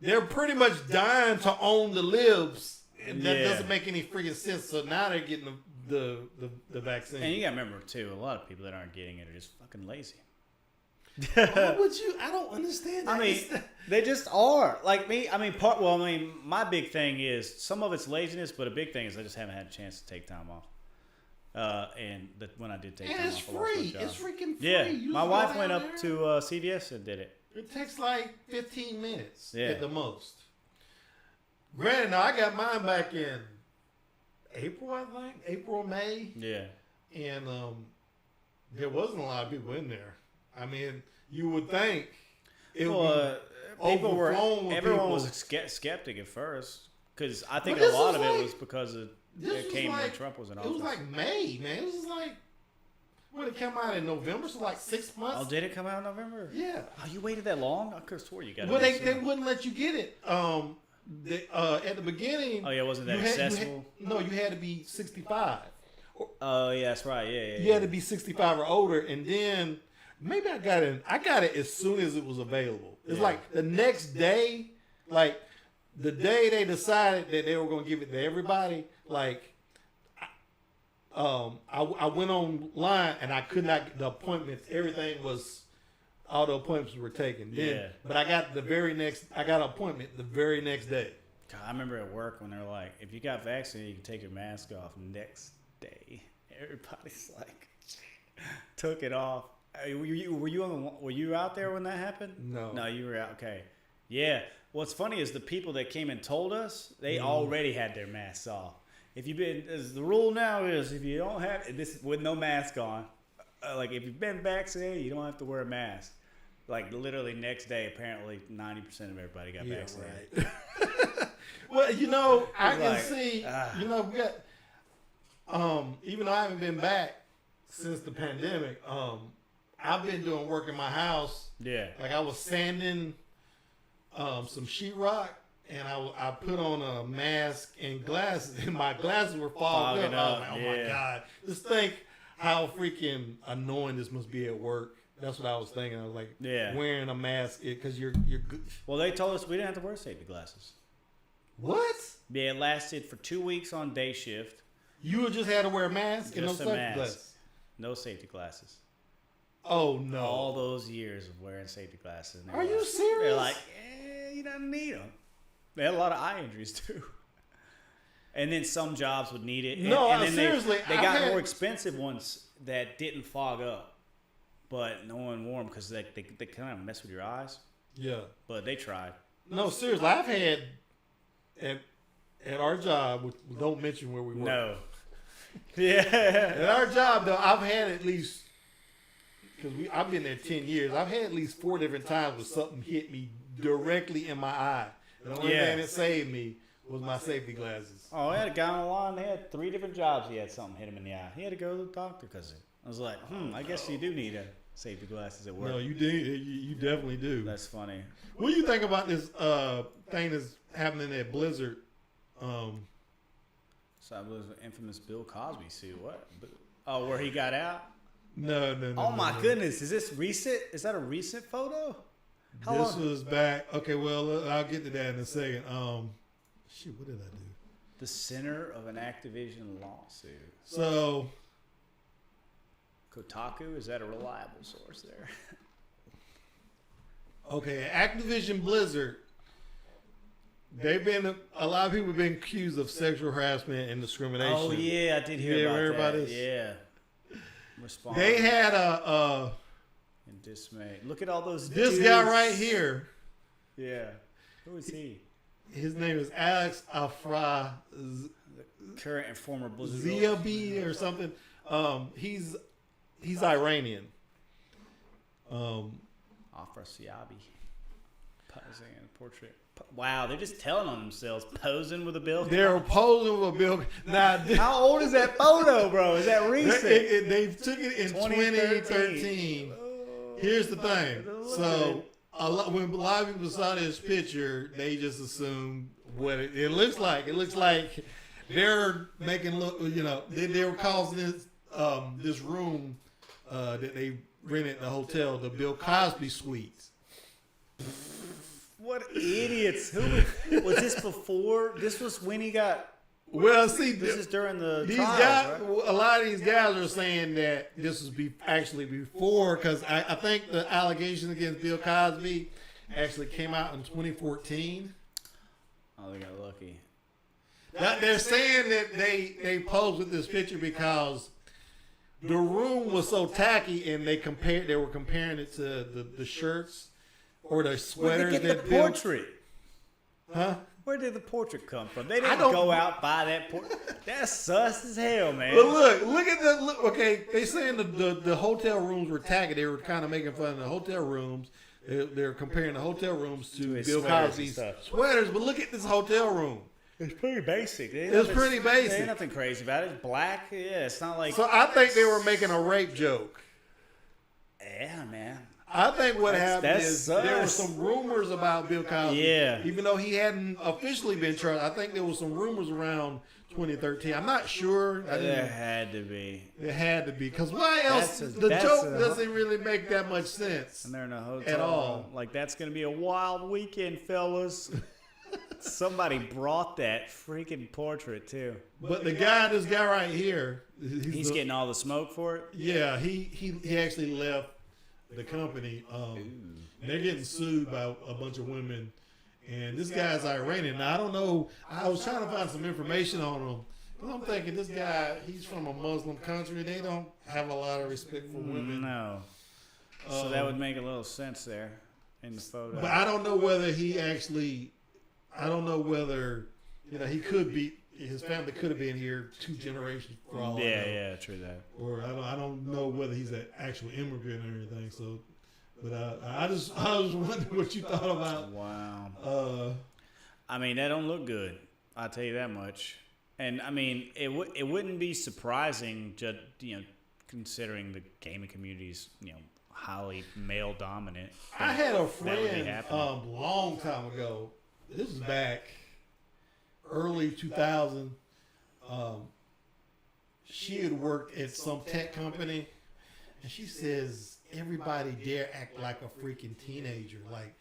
They're pretty much dying to own the libs. And that doesn't make any freaking sense. So now they're getting the vaccine. And you got to remember, too, a lot of people that aren't getting it are just fucking lazy. Why would you? I don't understand that. I mean, they just are. Like me, my big thing is some of it's laziness, but a big thing is I just haven't had a chance to take time off. When I did take time off, it's free. It's freaking free. Yeah, my wife went up to CVS and did it. It takes like 15 minutes at the most. Granted, now I got mine back in April, I think. April, May. Yeah. And there wasn't a lot of people in there. I mean, you would think it would be everyone was a skeptic at first. Because I think a lot of it was because it came when Trump was in office. It was like May, man. It was like... When it came out in November, so like 6 months. Oh, did it come out in November? Yeah. Oh, you waited that long? I could have swore you got it. Well, they wouldn't let you get it. At the beginning. Oh yeah, wasn't that accessible? You had to be 65. Oh yeah, that's right. Yeah. You had to be 65 or older, and then maybe I got it. I got it as soon as it was available. It's like the next day, like the day they decided that they were going to give it to everybody, like. I went online and I could not get the appointments. All the appointments were taken. But I got an appointment the very next day. God, I remember at work when they were like, if you got vaccinated, you can take your mask off next day. Everybody's like, took it off. Were you out there when that happened? No, you were out. Okay. Yeah. What's funny is the people that came and told us, they already had their masks off. The rule now is if you don't have this with no mask on, like if you've been vaccinated, you don't have to wear a mask. Like literally next day, apparently 90% of everybody got vaccinated. Right. Well, I can see. We got. Even though I haven't been back since the pandemic, I've been doing work in my house. Yeah. Like I was sanding, some sheetrock. And I put on a mask and glasses, and my glasses were fogging up. Like, my God. Just think how freaking annoying this must be at work. That's what I was thinking. I was like, wearing a mask because you're good. Well, they told us we didn't have to wear safety glasses. What? Yeah, it lasted for 2 weeks on day shift. You just had to wear a mask and no safety glasses? No safety glasses. Oh, no. All those years of wearing safety glasses. Are you serious? They're like, you don't need them. They had a lot of eye injuries too. And then some jobs would need it. And seriously. They got more expensive ones that didn't fog up. But no one wore them because they kind of mess with your eyes. Yeah. But they tried. No, seriously. I've had at our job, which don't mention where we work. No. Yeah. At our job, though, I've had at least, because I've been there 10 years, I've had at least 4 different times where something hit me directly in my eye. And the only thing that saved me was my safety glasses. Oh, I had a guy on the line. He had 3 different jobs. He had something hit him in the eye. He had to go to the doctor because I was like, I guess you do need safety glasses at work. No, you do. You definitely do. That's funny. What do you think about this thing that's happening at Blizzard? So I was the infamous Bill Cosby suit. What? Oh, where he got out? No. Oh my goodness! Is this recent? Is that a recent photo? How this long? was back. Okay, well, I'll get to that in a second. Shoot, what did I do? The center of an Activision lawsuit. So, Kotaku, is that a reliable source there? Okay, Activision Blizzard. A lot of people have been accused of sexual harassment and discrimination. Oh yeah, I did hear about that. This? Yeah. Respond. They had in dismay. Look at all those. This dudes. guy right here. Yeah. Who is he? His name is Alex Afra The current and former Blizzard. Ziabi or something. He's Iranian. Afra Siabi. Posing in a portrait. Wow, they're just telling on themselves, posing with a Bill. They're posing with a Bill. Now, how old is that photo, bro? Is that recent? They took it in 2013. Here's the thing. So, when a lot of people saw this picture, they just assumed what it looks like. It looks like they're making look. They were calling this room that they rented at the hotel the Bill Cosby Suite. What idiots! Who was this before? This was when he got. Well, see, this is during the these trials, guys. right? A lot of these guys are saying that this was actually before, because I think the allegations against Bill Cosby actually came out in 2014. Oh, they got lucky. They're saying that they posed with this picture because the room was so tacky, and they were comparing it to the shirts. Or the sweaters. Where did they get the portrait? Huh? Where did the portrait come from? They didn't go out buy that portrait. That's sus as hell, man. But look at the okay. They saying the hotel rooms were tacky. They were kind of making fun of the hotel rooms. They're comparing the hotel rooms to Bill Cosby's sweaters. But look at this hotel room. It's pretty basic. It's pretty basic. There's nothing crazy about it. It's black. Yeah, it's not like. So I think they were making a rape joke. Yeah, man. I think what happened is sus. there were some rumors about Bill Cosby. Yeah. Even though he hadn't officially been charged, I think there was some rumors around 2013. I'm not sure. There had to be. It had to be. Because why else? The joke doesn't really make that much sense. And they're in a hotel at all. Like, that's going to be a wild weekend, fellas. Somebody brought that freaking portrait, too. But this guy right here. He's getting all the smoke for it? Yeah, he actually left the company. They're getting sued by a bunch of women, and this guy's Iranian. Now I don't know. I was trying to find some information on him. But I'm thinking this guy, he's from a Muslim country. They don't have a lot of respect for women. No. So that would make a little sense there in the photo. But I don't know whether he actually. I don't know whether he could be. His family could have been here 2 generations for all I know. Yeah, true that. Or I don't know whether he's an actual immigrant or anything. So, but I was wondering what you thought about. Wow. I mean, that don't look good. I'll tell you that much. And I mean, it wouldn't be surprising, just considering the gaming community's highly male dominant. I had a friend long time ago. This is back early 2000. She had worked at some tech company, and she says everybody there act like a freaking teenager. Like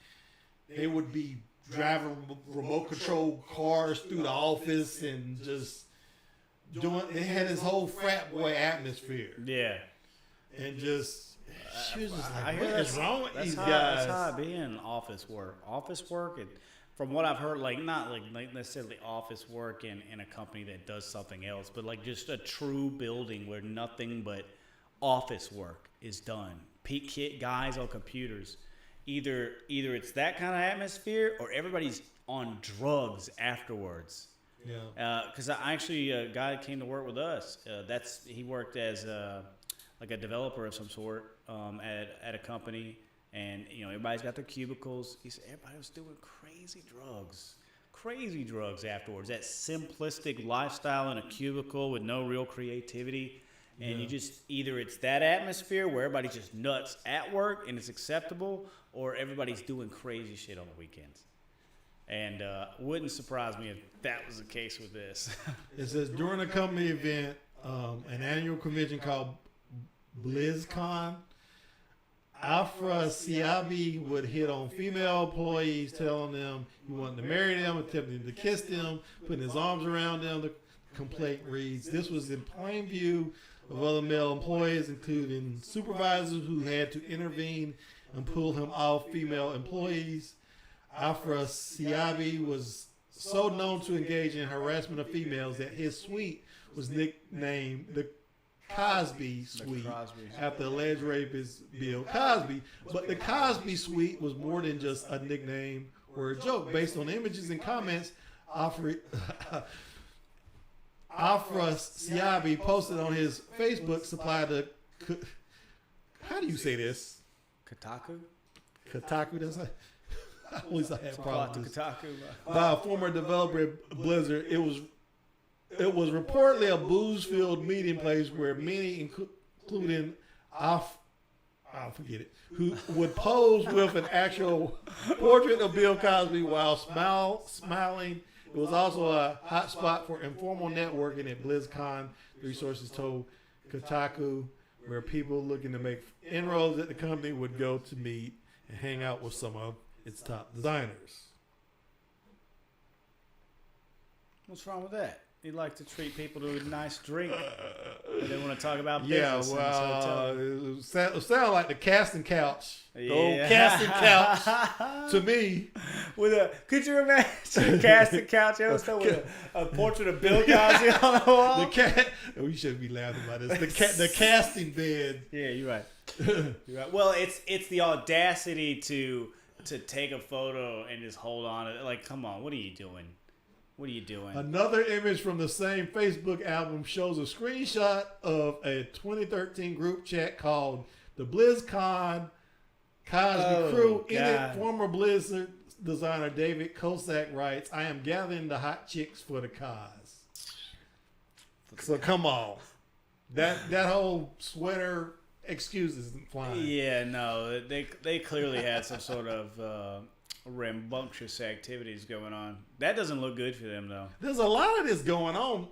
they would be driving remote control cars through the office and just doing. They had this whole frat boy atmosphere. Yeah, and just. She was just like, what is wrong with these guys? That's how it be in office work. Office work, from what I've heard, not necessarily office work in a company that does something else, but like just a true building where nothing but office work is done. Peak guys on computers. Either it's that kind of atmosphere or everybody's on drugs afterwards. Yeah. Because I actually a guy that came to work with us. He worked as like a developer of some sort at a company, and everybody's got their cubicles. He said everybody was doing crazy drugs afterwards. That simplistic lifestyle in a cubicle with no real creativity. And you just, either it's that atmosphere where everybody's just nuts at work and it's acceptable, or everybody's doing crazy shit on the weekends. And wouldn't surprise me if that was the case with this. It says during a company event, an annual convention called BlizzCon, Afra Siabi would hit on female employees, telling them he wanted to marry them, attempting to kiss them, putting his arms around them. The complaint reads, this was in plain view of other male employees, including supervisors who had to intervene and pull him off female employees. Afra Siabi was so known to engage in harassment of females that his suite was nicknamed the Cosby Suite after alleged rapist Bill Cosby. But the Cosby Suite was more than just a nickname or a joke. Based on images and comments, Afra Siabi posted on his Facebook supplied to, how do you say this? Kotaku? Kotaku, that's like, at least I had problems. Kotaku. By a former developer at Blizzard, it was reportedly a booze-filled meeting place where many, including I'll forget it, who would pose with an actual portrait of Bill Cosby while smiling. It was also a hot spot for informal networking at BlizzCon, three sources told Kotaku, where people looking to make inroads at the company would go to meet and hang out with some of its top designers. What's wrong with that? You'd like to treat people to a nice drink. They want to talk about Yeah, business. well, it sounded like the casting couch. The Yeah. old casting couch to me. Could you imagine a casting couch episode with a portrait of Bill Cosby on the wall? We shouldn't be laughing about this. The casting bed. Yeah, you're right. You're right. Well, it's the audacity to take a photo and just hold on to it. Like, come on, what are you doing? What are you doing? Another image from the same Facebook album shows a screenshot of a 2013 group chat called the BlizzCon Cosby Crew. In it, former Blizzard designer David Kosak writes, I am gathering the hot chicks for the cause. So come on. That whole sweater excuse isn't flying. Yeah, no. They clearly had some sort of rambunctious activities going on. That doesn't look good for them, though. There's a lot of this going on.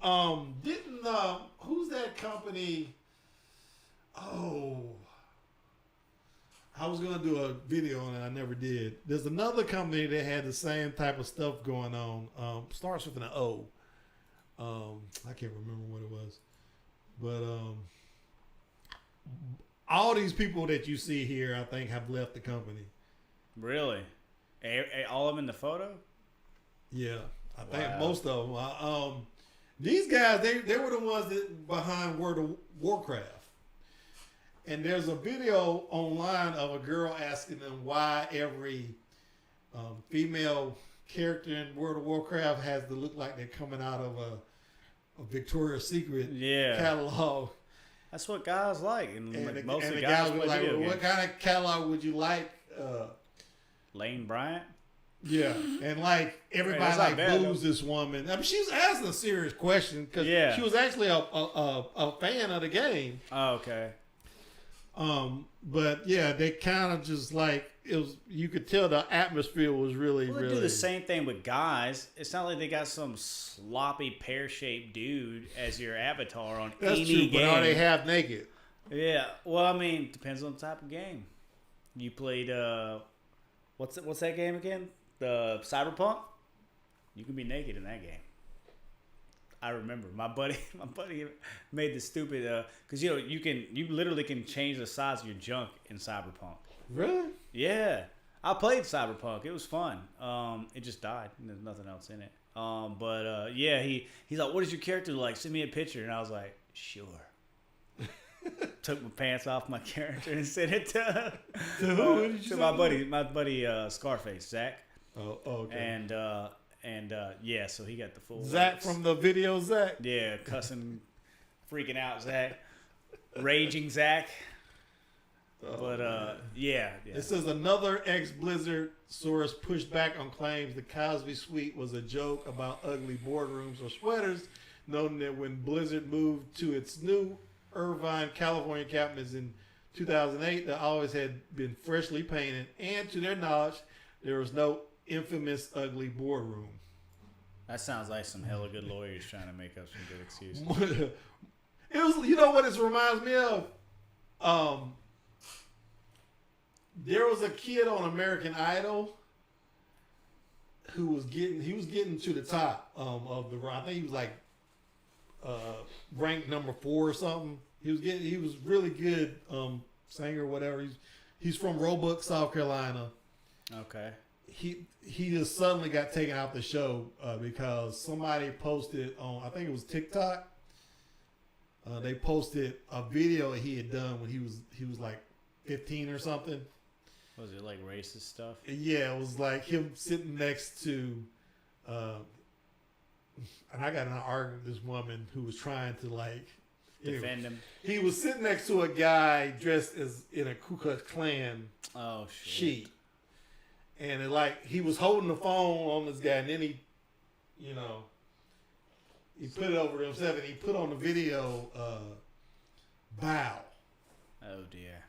Who's that company? Oh, I was gonna do a video on it. I never did. There's another company that had the same type of stuff going on. Starts with an O. I can't remember what it was, but all these people that you see here, I think, have left the company. Really? All of them in the photo? Yeah, I think most of them. These guys, they were the ones that behind World of Warcraft. And there's a video online of a girl asking them why every female character in World of Warcraft has to look like they're coming out of a Victoria's Secret catalog. That's what guys like. And most of the guys guys were like, well, what kind of catalog would you like? Lane Bryant? Yeah, and like everybody boos this woman. I mean, she was asking a serious question because she was actually a fan of the game. Oh, okay. But yeah, they kind of just like it was. You could tell the atmosphere was really. They do the same thing with guys. It's not like they got some sloppy pear-shaped dude as your avatar on any game. But are they half naked? Yeah. Well, I mean, depends on the type of game. You played what's that game again? The Cyberpunk? You can be naked in that game. I remember my buddy made the stupid because you literally can change the size of your junk in Cyberpunk. Really? Yeah, I played Cyberpunk. It was fun. It just died. And there's nothing else in it. But he's like, "What is your character like? Send me a picture." And I was like, "Sure." Took my pants off my character and sent it to my buddy Scarface, Zach. Oh, okay. And so he got the full Zach rights. from the video Zach. Yeah, cussing, freaking out Zach, raging Zach. But It says another ex-Blizzard source pushed back on claims the Cosby suite was a joke about ugly boardrooms or sweaters, noting that when Blizzard moved to its new Irvine, California campus in 2008, they always had been freshly painted, and to their knowledge, there was no infamous ugly boardroom. That sounds like some hella good lawyers trying to make up some good excuses. It was, you know what this reminds me of? There was a kid on American Idol who was getting to the top of the. I think he was like ranked number 4 or something. He was really good singer or whatever. He's from Roebuck, South Carolina. Okay. He just suddenly got taken out the show because somebody posted on, I think it was TikTok. They posted a video he had done when he was like 15 or something. Was it like racist stuff? Yeah, it was like him sitting next to, and I got in an argument with this woman who was trying to like defend him. He was sitting next to a guy dressed as in a Ku Klux Klan sheet, and it, like he was holding the phone on this guy, and then he put it over to himself, and he put on the video, bow. Oh dear.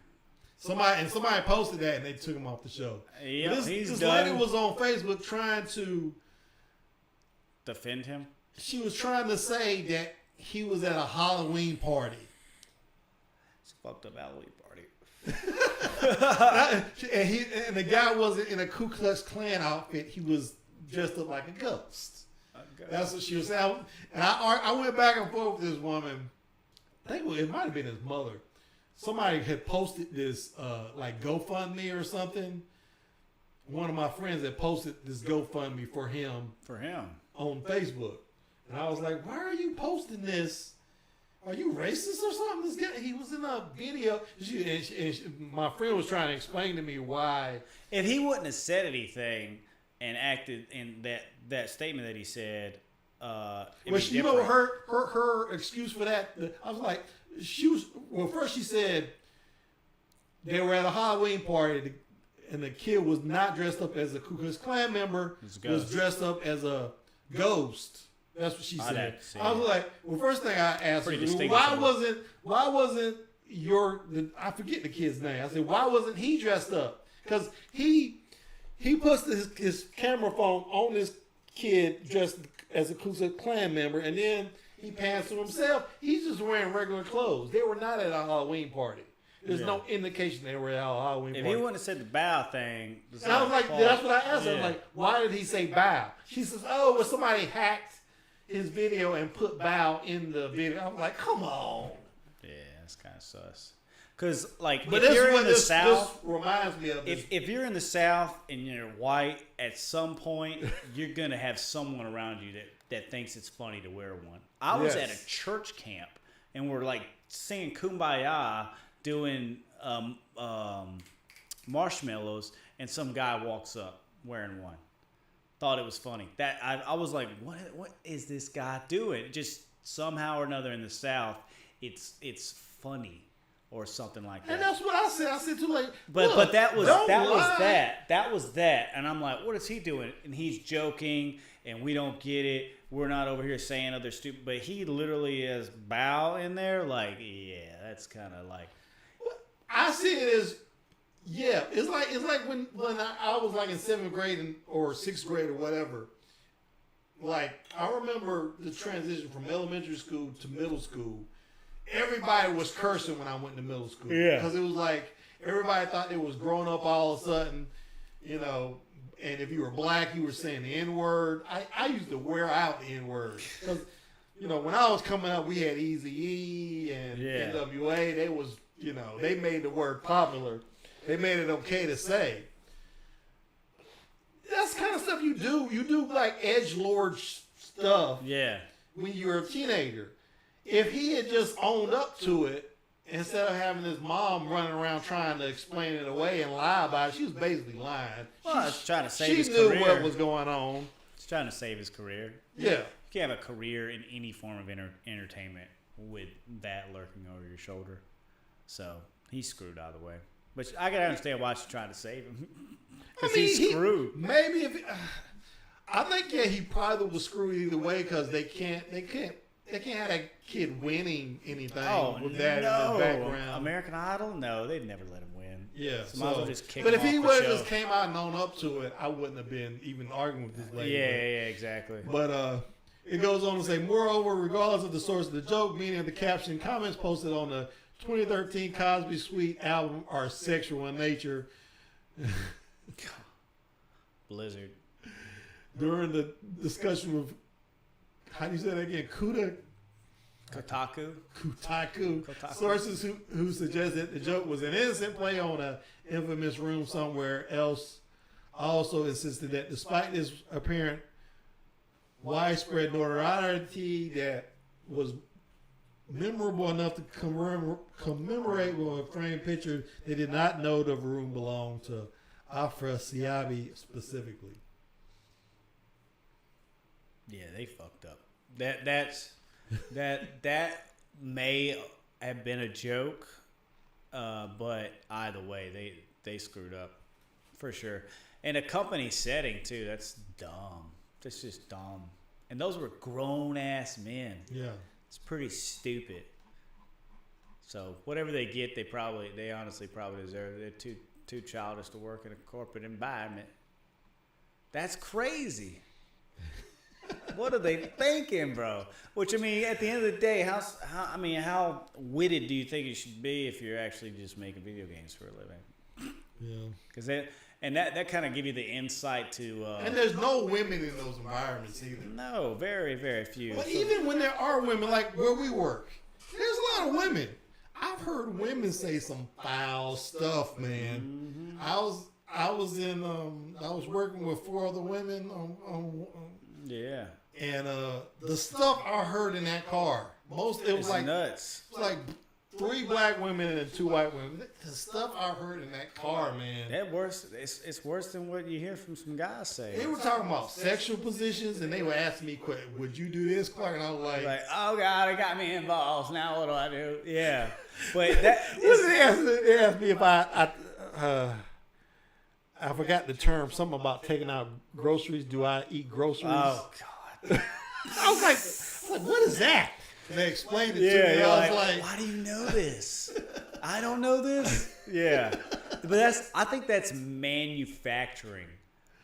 Somebody posted that and they took him off the show. Yeah, this lady was on Facebook trying to defend him. She was trying to say that he was at a Halloween party. It's a fucked up Halloween party. and the guy wasn't in a Ku Klux Klan outfit. He was dressed up like a ghost. That's what she was saying. And I went back and forth with this woman. I think it might have been his mother. Somebody had posted this like GoFundMe or something. One of my friends had posted this GoFundMe for him on Facebook. And I was like, why are you posting this? Are you racist or something? This guy, he was in a video. My friend was trying to explain to me why. If he wouldn't have said anything and acted in that statement that he said, well, you know her excuse for that. I was like, first she said they were at a Halloween party and the kid was not dressed up as a Ku Klux Klan member, was dressed up as a ghost. That's what she said. I was like, well, first thing I asked her, why wasn't I forget the kid's name. I said, why wasn't he dressed up? Because he puts his camera phone on this kid dressed as a Ku Klux Klan member, and then he pans to himself. He's just wearing regular clothes. They were not at a Halloween party. There's no indication they were at a Halloween party. If he wouldn't have said the bow thing, and I was like, that's what I asked her. I'm like, why did he say bow? She says, well, somebody hacked his video and put bow in the video. I'm like, come on. Yeah, that's kind of sus. Because, like, but if you're in the this South, reminds me of this. If you're in the South and you're white, at some point you're gonna have someone around you that thinks it's funny to wear one. I was at a church camp and we're like singing "Kumbaya," doing marshmallows, and some guy walks up wearing one. Thought it was funny. That I was like, what is this guy doing? Just somehow or another in the South, it's funny. Or something like that. And that's what I said. I said too late. But that was that. And I'm like, what is he doing? And he's joking, and we don't get it. We're not over here saying other stupid. But he literally has bow in there. Like, yeah, that's kind of like. I see it as, yeah. It's like when I was like in 7th grade or 6th grade or whatever. Like, I remember the transition from elementary school to middle school. Everybody was cursing when I went to middle school. Yeah. Because it was like, everybody thought they was growing up all of a sudden, and if you were black, you were saying the N-word. I used to wear out the N-word. Because, when I was coming up, we had Eazy-E and NWA. They was, they made the word popular. They made it okay to say. That's the kind of stuff you do. You do like edgelord stuff. Yeah. When you're a teenager. If he had just owned up to it, instead of having his mom running around trying to explain it away and lie about it, she was basically lying. Well, I was trying to save his career. She knew what was going on. He's trying to save his career. Yeah. You can't have a career in any form of entertainment with that lurking over your shoulder. So he's screwed either way. But I can understand why she's trying to save him. Because he's screwed. Maybe if I think he probably was screwed either way because they can't have that kid winning anything with that in the background. American Idol? No, they'd never let him win. Yeah. So might as well just kick but him if he off would the have show. just came out and owned up to it, I wouldn't have been even arguing with this lady. Yeah, exactly. But it goes on to say, moreover, regardless of the source of the joke, meaning of the caption, comments posted on the 2013 Cosby Suite album are sexual in nature. Blizzard. During the discussion with, how do you say that again? Kotaku. Sources who suggested the joke was an innocent play on an infamous room somewhere else also insisted that despite this apparent widespread notoriety that was memorable enough to commemorate with a framed picture, they did not know the room belonged to Afra Siabi specifically. Yeah, they fucked up. That may have been a joke, but either way, they screwed up for sure. In a company setting too, that's dumb. That's just dumb. And those were grown ass men. Yeah, it's pretty stupid. So whatever they get, they honestly probably deserve it. They're too childish to work in a corporate environment. That's crazy. What are they thinking, bro? Which, I mean, at the end of the day, how witted do you think you should be if you're actually just making video games for a living? Yeah. Because that kind of give you the insight to. And there's no women in those environments either. No, very, very few. But even when there are women, like where we work, there's a lot of women. I've heard women say some foul stuff, man. Mm-hmm. I was working with 4 other women yeah. And the stuff I heard in that car, it was like nuts. It was like 3 black women and 2 white women. The stuff I heard in that car, man. That worse. It's worse than what you hear from some guys say. They were talking about sexual positions, and they were asking me, "Would you do this, Clark?" And I was like, "Oh God, it got me involved. Now what do I do?" Yeah, but that they asked me if I forgot the term, something about taking out groceries. Do I eat groceries? Oh God. I was like, what is that? And they explained it to me. I was like, why do you know this? I don't know this. Yeah. But I think that's manufacturing.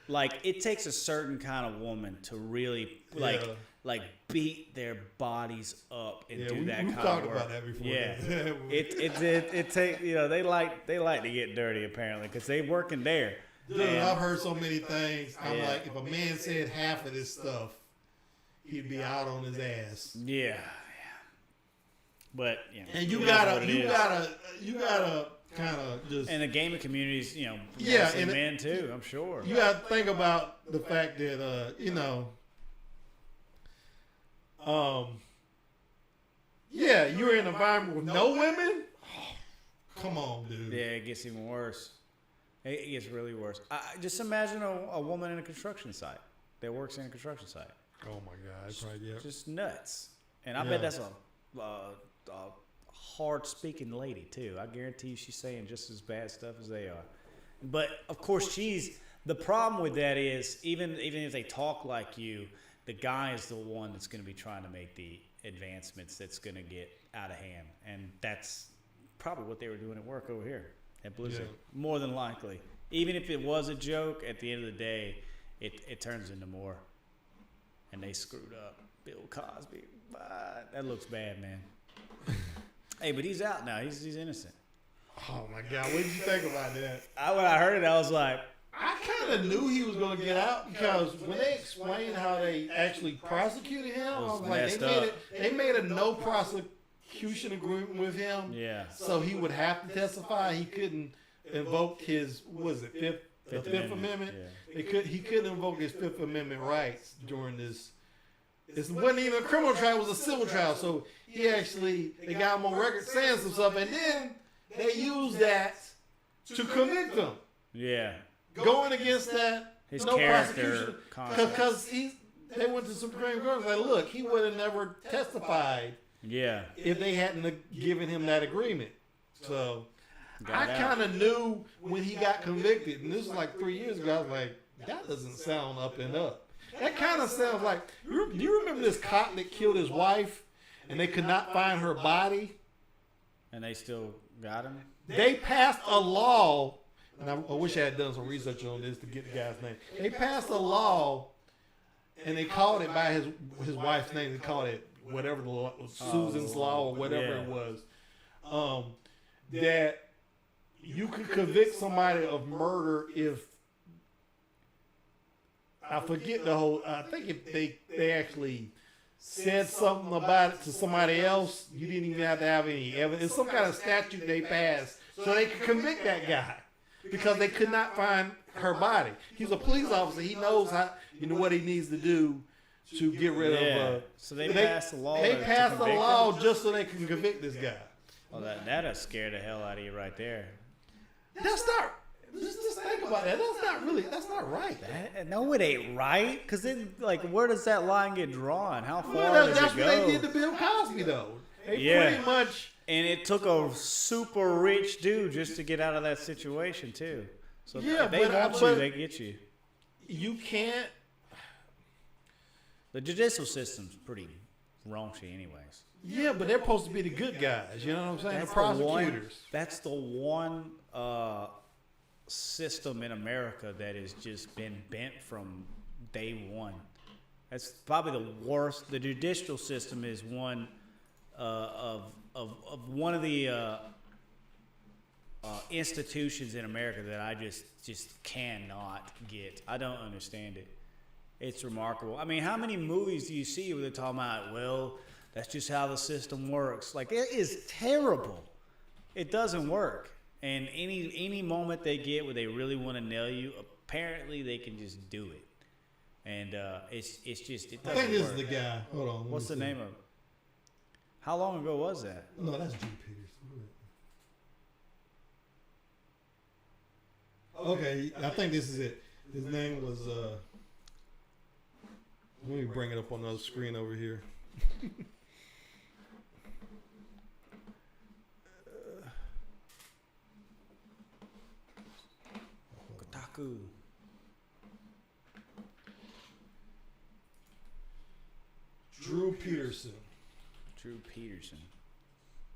Like, it takes a certain kind of woman to really like beat their bodies up and do that kind of work. We've talked about that before. Yeah. it take they like to get dirty apparently because they working there. Dude, I've heard so many things. I'm like, if a man said half of this stuff, he'd be out on his ass. Yeah. But and you gotta kind of just. And the gaming communities, and men too. I'm sure. You gotta think about the fact that you're in an environment with no women. Oh, come on, dude. Yeah, it gets even worse. It gets really worse. Just imagine a woman in a construction site that works in a construction site. Oh my God, just nuts. And I bet that's a hard-speaking lady too. I guarantee you, she's saying just as bad stuff as they are. But of course, the problem with that is even if they talk like you, the guy is the one that's going to be trying to make the advancements that's going to get out of hand, and that's probably what they were doing at work over here at Blizzard. Yeah. More than likely, even if it was a joke, at the end of the day, it turns into more. And they screwed up Bill Cosby. That looks bad, man. Hey, but he's out now. He's innocent. Oh my God, what did you think about that? When I heard it, I was like, I kind of knew he was going to get out because when they explained how they actually prosecuted him, I was like, they made a no prosecution agreement with him. Yeah. So he would have to testify. He couldn't invoke his Fifth Amendment. Yeah. He couldn't invoke his Fifth Amendment rights during this. It wasn't even a criminal trial; it was a civil trial. So they got him on record saying some stuff, and then they used that to convict him. Yeah. Going against that his no character prosecution because they went to Supreme Court and was like, look, he would have never testified if they hadn't given him that agreement. So I kind of knew when he got convicted, and this was like 3 years ago, I was like, that doesn't sound up and up. That kind of sounds like, do you remember this cop that killed his wife and they could not find her body? And they still got him? They passed a law, and I wish I had done some research on this to get the guy's name. They passed a law, and they called it by his wife's name. They called it whatever the law was, Susan's Law or whatever it was. That you could convict somebody of murder if, I forget the whole, I think if they actually said something about it to somebody else, you didn't even have to have any evidence. It's some kind of statute they passed so they could convict that guy because they could not find her body. He's a police officer. He knows what he needs to do to get rid of. So they passed a law. They passed a law just so they can convict this guy. Well, that'll scare the hell out of you right there. That's not. Just think about that. That's not right. No, it ain't right. Because then, like, where does that line get drawn? How far does it go? That's what they did to Bill Cosby, though. They pretty much. And it took a super rich dude just to get out of that situation, too. So if they want you, they get you. You can't. The judicial system's pretty raunchy, anyways. Yeah, but they're supposed to be the good guys. You know what I'm saying? The prosecutors. That's the one system in America that has just been bent from day one. That's probably the worst. The judicial system is one of one of the institutions in America that I just cannot get. I don't understand it. It's remarkable. I mean, how many movies do you see where they're talking about, well, that's just how the system works? Like, it is terrible. It doesn't work. And any moment they get where they really want to nail you, apparently they can just do it. And it's just, it doesn't work. I think this is the guy. Hold on. What's the name of it? How long ago was that? No, that's G. Peters. Okay, I think this is it. His name was, let me bring it up on the other screen over here. Kotaku. Drew Peterson.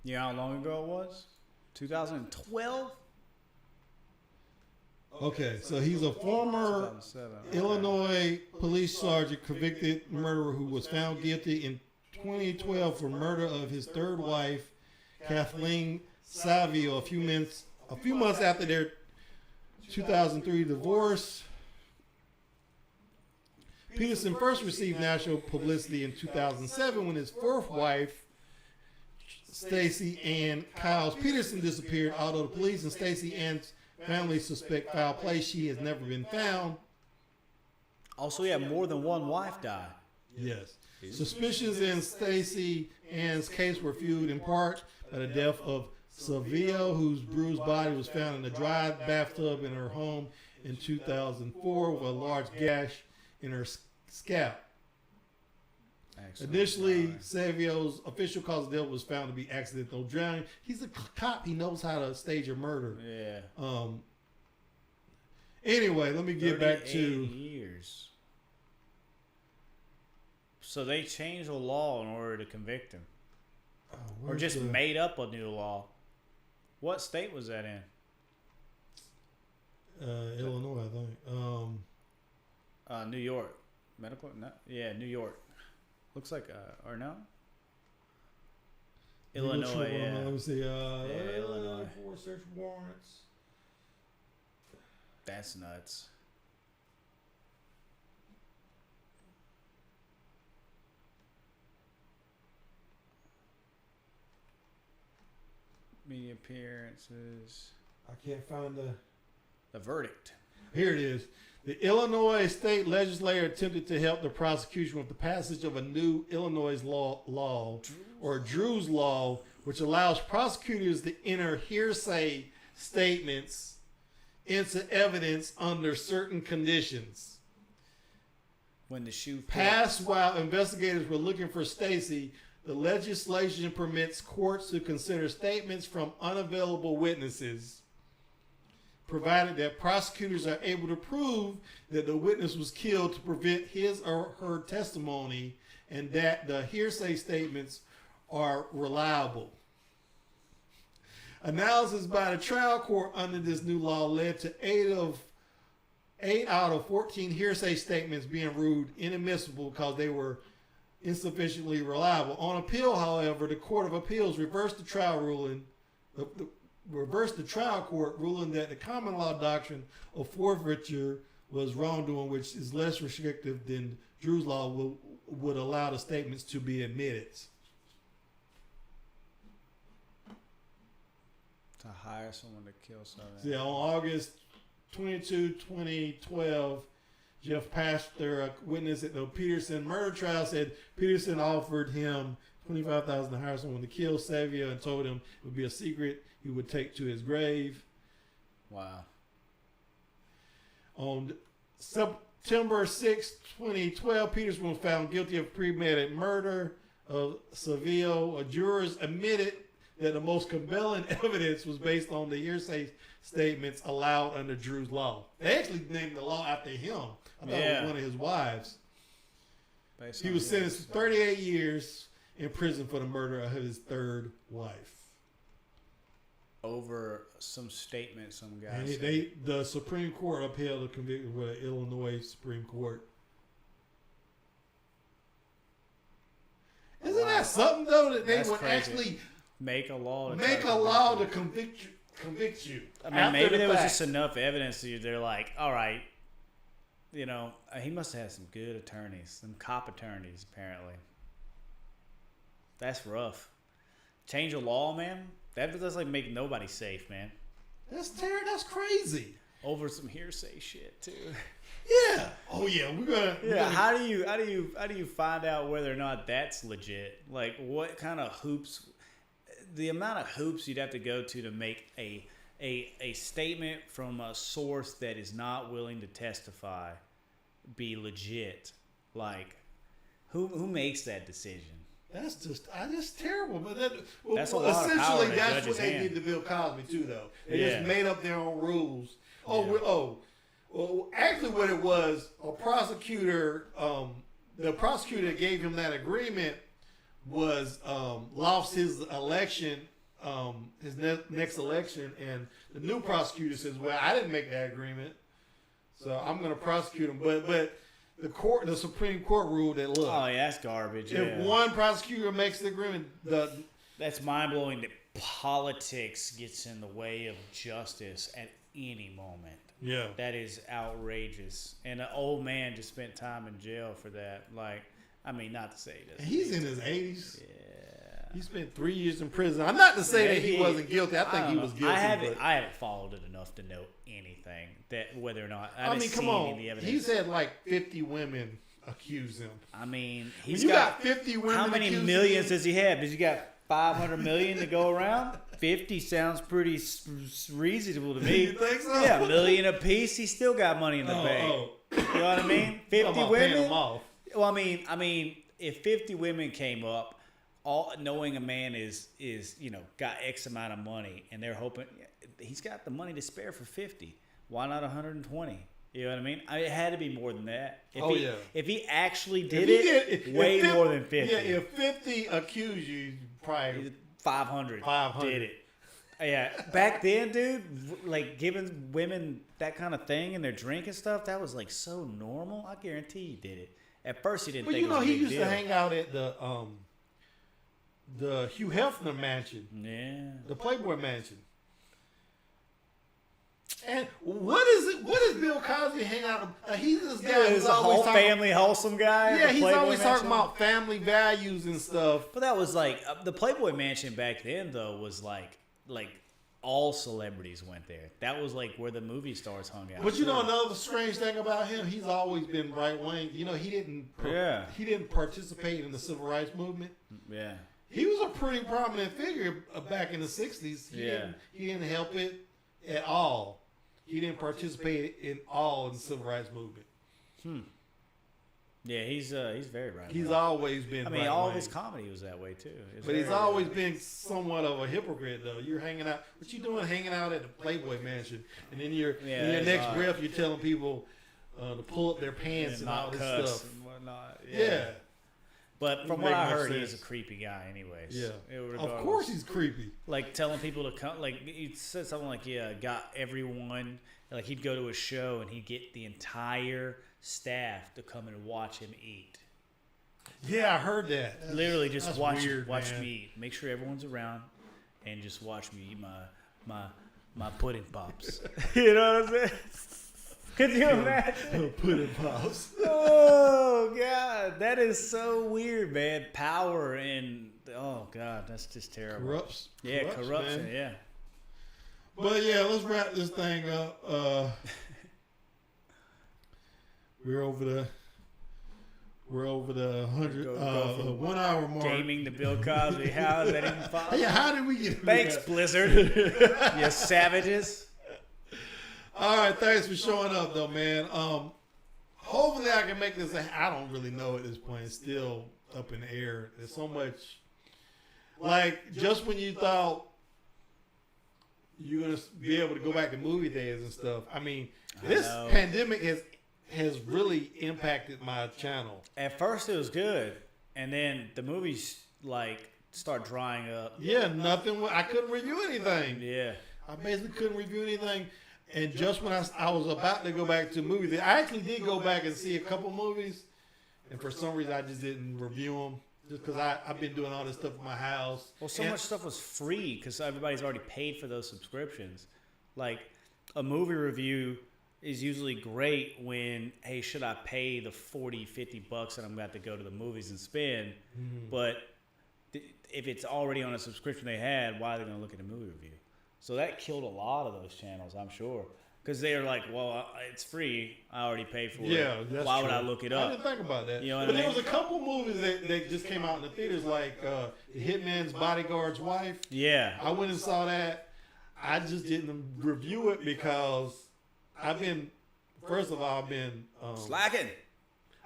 You know how long ago it was? 2012? Okay, so he's a former Illinois police sergeant convicted murderer who was found guilty in 2012 for murder of his third wife, Kathleen Savio, a few months after their 2003 divorce. Peterson first received national publicity in 2007 when his fourth wife, Stacey Ann Kyles Peterson, disappeared. Although the police and Stacey Ann's family suspect foul play, she has never been found. Also, yeah, more than one wife died. Yes. Suspicions in Stacey Ann's case were fueled in part by the death of Savio, whose bruised body was found in a dry bathtub in her home in 2004 with a large gash in her scalp. Additionally, Savio's official cause of death was found to be accidental drowning. He's a cop. He knows how to stage a murder. Yeah. Anyway, let me get back to years. So they changed the law in order to convict him, or just made up a new law. What state was that in? Illinois, I think. New York. Medical? No. Yeah, New York. Looks like, or no? Illinois, yeah. Let me see. Illinois. 4 search warrants. That's nuts. Media appearances. I can't find the verdict. Here it is. The Illinois state legislature attempted to help the prosecution with the passage of a new Illinois law, or Drew's Law, which allows prosecutors to enter hearsay statements into evidence under certain conditions. When the shoe passed while investigators were looking for Stacy, the legislation permits courts to consider statements from unavailable witnesses, provided that prosecutors are able to prove that the witness was killed to prevent his or her testimony and that the hearsay statements are reliable. Analysis by the trial court under this new law led to 8 out of 14 hearsay statements being ruled inadmissible because they were insufficiently reliable. On appeal, however, the Court of Appeals reversed the trial court ruling that the common law doctrine of forfeiture was wrongdoing, which is less restrictive than Drew's law would allow the statements to be admitted. To hire someone to kill someone. Yeah, on August 22, 2012, Jeff Pastor, a witness at the Peterson murder trial, said Peterson offered him $25,000 to hire someone to kill Savia and told him it would be a secret he would take to his grave. Wow. On September 6, 2012, Peterson was found guilty of premeditated murder of Savio. Jurors admitted that the most compelling evidence was based on the hearsay statements allowed under Drew's law. They actually named the law after him. I thought it was one of his wives. He was sentenced to 38 years in prison for the murder of his third wife. Over some statement some guy and said. The Supreme Court upheld the conviction with the Illinois Supreme Court. Isn't that something, though, that they would actually make a law to convict you? I mean, maybe there was just enough evidence that they're like, all right, you know, he must have had some good attorneys, some cop attorneys, apparently. That's rough. Change a law, man. That does like make nobody safe, man. That's terrible. That's crazy. Over some hearsay shit too. Yeah. Oh yeah. We're gonna. How do you find out whether or not that's legit? Like, what kind of hoops? The amount of hoops you'd have to go to make a statement from a source that is not willing to testify be legit. Like, who makes that decision? That's just terrible. But that's a lot of power in a that's judge's what they hand. did to Bill Cosby too, though. They just made up their own rules. Well, actually, what it was, a prosecutor, the prosecutor that gave him that agreement was lost his election, his next election, and the new prosecutor says, "Well, I didn't make that agreement, so I'm going to prosecute him." But the Supreme Court ruled that, look, oh yeah, that's garbage. If one prosecutor makes the agreement, that's mind blowing that politics gets in the way of justice at any moment. Yeah, that is outrageous. And an old man just spent time in jail for that. Like, I mean, not to say this. He's in his 80s. Yeah. He spent 3 years in prison. I'm not to say that he wasn't guilty. I think he was guilty. I haven't followed it enough to know anything that whether or not I mean, come on. The evidence. He's had like 50 women accuse him. I mean, he's got 50 women. How many millions does he have? Does he got 500 million to go around? 50 sounds pretty reasonable to me. You think so? Yeah, $1 million a piece. He still got money in the bank. You know what I mean? 50 women. Well, I mean, if 50 women came up, all knowing a man is got X amount of money, and they're hoping he's got the money to spare for 50. Why not 120? You know what I mean? It had to be more than that. If he actually did it, way more than 50. Yeah, if 50 accuse you, probably 500 did it. Yeah, back then, dude, like giving women that kind of thing and their drink and stuff, that was like so normal. I guarantee he did it. At first, he didn't think it was a big deal. He used to hang out at the Hugh Hefner mansion. Yeah. The Playboy mansion. And what is Bill Cosby hang out? He's this guy who's a whole family wholesome guy. Yeah, he's always talking about family values and stuff. But that was like the Playboy mansion back then, though, was like all celebrities went there. That was like where the movie stars hung out. But another strange thing about him, he's always been right wing. He didn't participate in the civil rights movement. Yeah. He was a pretty prominent figure back in the 60s. He didn't help it at all. he didn't participate in all in the civil rights movement. Yeah, he's very right. He's always been. I mean, all of his comedy was that way too. But he's always been somewhat of a hypocrite, though. You're hanging out. What you doing? Hanging out at the Playboy Mansion, and then in your next breath, you're telling people to pull up their pants and all this stuff and whatnot. Yeah. But from what I heard, he's a creepy guy, anyways. Yeah. Of course, he's creepy. Like telling people to come. Like he said something like, "Yeah, got everyone." Like he'd go to a show and he'd get the entire staff to come and watch him eat. Yeah, I heard that. Literally, just watch weird, me eat. Make sure everyone's around, and just watch me eat my pudding pops. You know what I'm saying? Could you imagine? Pudding pops. Oh God, that is so weird, man. Power and God, that's just terrible. Corrupts, corruption. Man. Yeah. But yeah, let's wrap this thing up. We're over the 1 hour mark. Gaming to Bill Cosby. How is that even possible? Yeah, how did we get? Thanks, Blizzard. You savages. All right, thanks for showing up, though, man. Hopefully, I can make this. I don't really know at this point. It's still up in the air. There's so much. Like just when you thought you're gonna be able to go back to movie days and stuff. I mean, this pandemic has really impacted my channel. At first, it was good, and then the movies start drying up. Yeah, nothing. I couldn't review anything. Yeah, I basically couldn't review anything. And just when I was about to go back to movies, I actually did go back and see a couple movies, and for some reason I just didn't review them. Just because I've been doing all this stuff in my house. Well, much stuff was free because everybody's already paid for those subscriptions. Like a movie review is usually great when, hey, should I pay the $40, $50 that I'm about to go to the movies and spend? Mm-hmm. But if it's already on a subscription they had, why are they going to look at a movie review? So that killed a lot of those channels, I'm sure. Because they're like, well, it's free. I already paid for it. Yeah, that's why true. would I look it up? I didn't think about that. You know but there was a couple movies that just came out in the theaters, like The Hitman's Bodyguard's Wife. Yeah. I went and saw that. I just didn't review it because first of all, I've been slacking.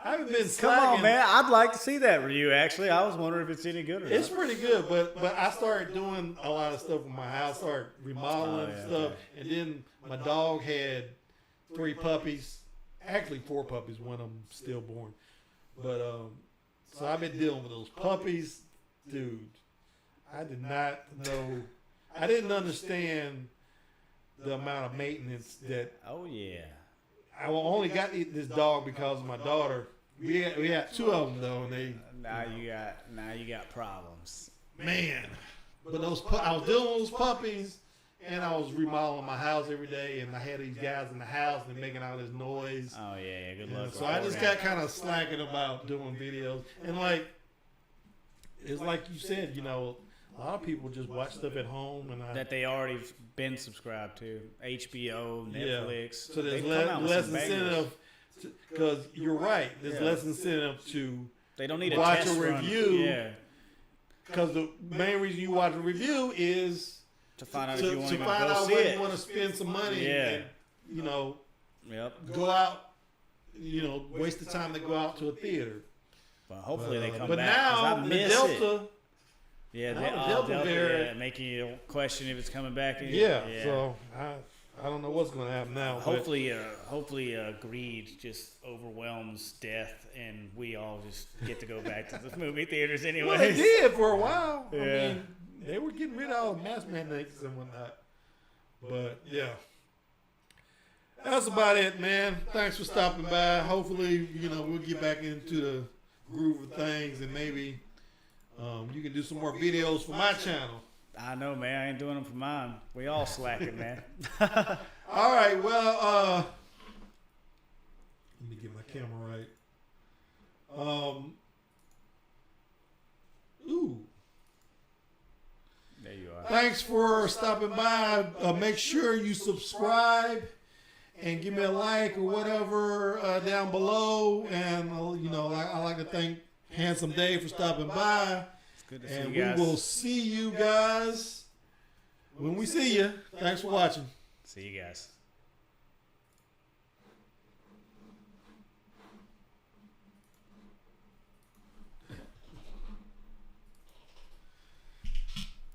I haven't been slacking. Come on, man. I'd like to see that review, actually. I was wondering if it's any good or not. It's pretty good, but I started doing a lot of stuff in my house, started remodeling stuff, okay. And then my dog had 3 puppies, actually 4 puppies, one of them stillborn. But so I've been dealing with those puppies, dude. I did not know. I didn't understand the amount of maintenance that. Oh yeah. I only got this dog because of my daughter. We had 2 of them though, and they. Now you got problems, man. But I was dealing with those puppies, and I was remodeling my house every day, and I had these guys in the house and making all this noise. Oh yeah, good luck. So I just got kind of slacking about doing videos, and it's like you said, you know. A lot of people just watch stuff at home that they already been subscribed to, HBO, Netflix. Yeah. So there's less incentive, because you're right. There's less incentive to they don't need watch a test review. Yeah. Because the main reason you watch a review is to find out if you want to whether you want to spend some money. And, you know, go out. You know, waste the time to go out to a theater. But hopefully they come back. But now the Delta. Yeah, Delta making you question if it's coming back. So I don't know what's going to happen now. Hopefully, greed just overwhelms death, and we all just get to go back to the movie theaters anyway. Well, they did for a while. Yeah. I mean, they were getting rid of all the mask mandates and whatnot. But yeah, that's about it, man. Thanks for stopping by. Hopefully, we'll get back into the groove of things, and maybe. You can do some more videos for my channel. I know, man. I ain't doing them for mine. We all slacking, man. All right. Well, let me get my camera right. Ooh. There you are. Thanks for stopping by. Make sure you subscribe and give me a like or whatever down below. And I like to thank Handsome Dave for stopping by. It's good to see you guys. We will see you guys when we see you. Thanks for watching. See you guys.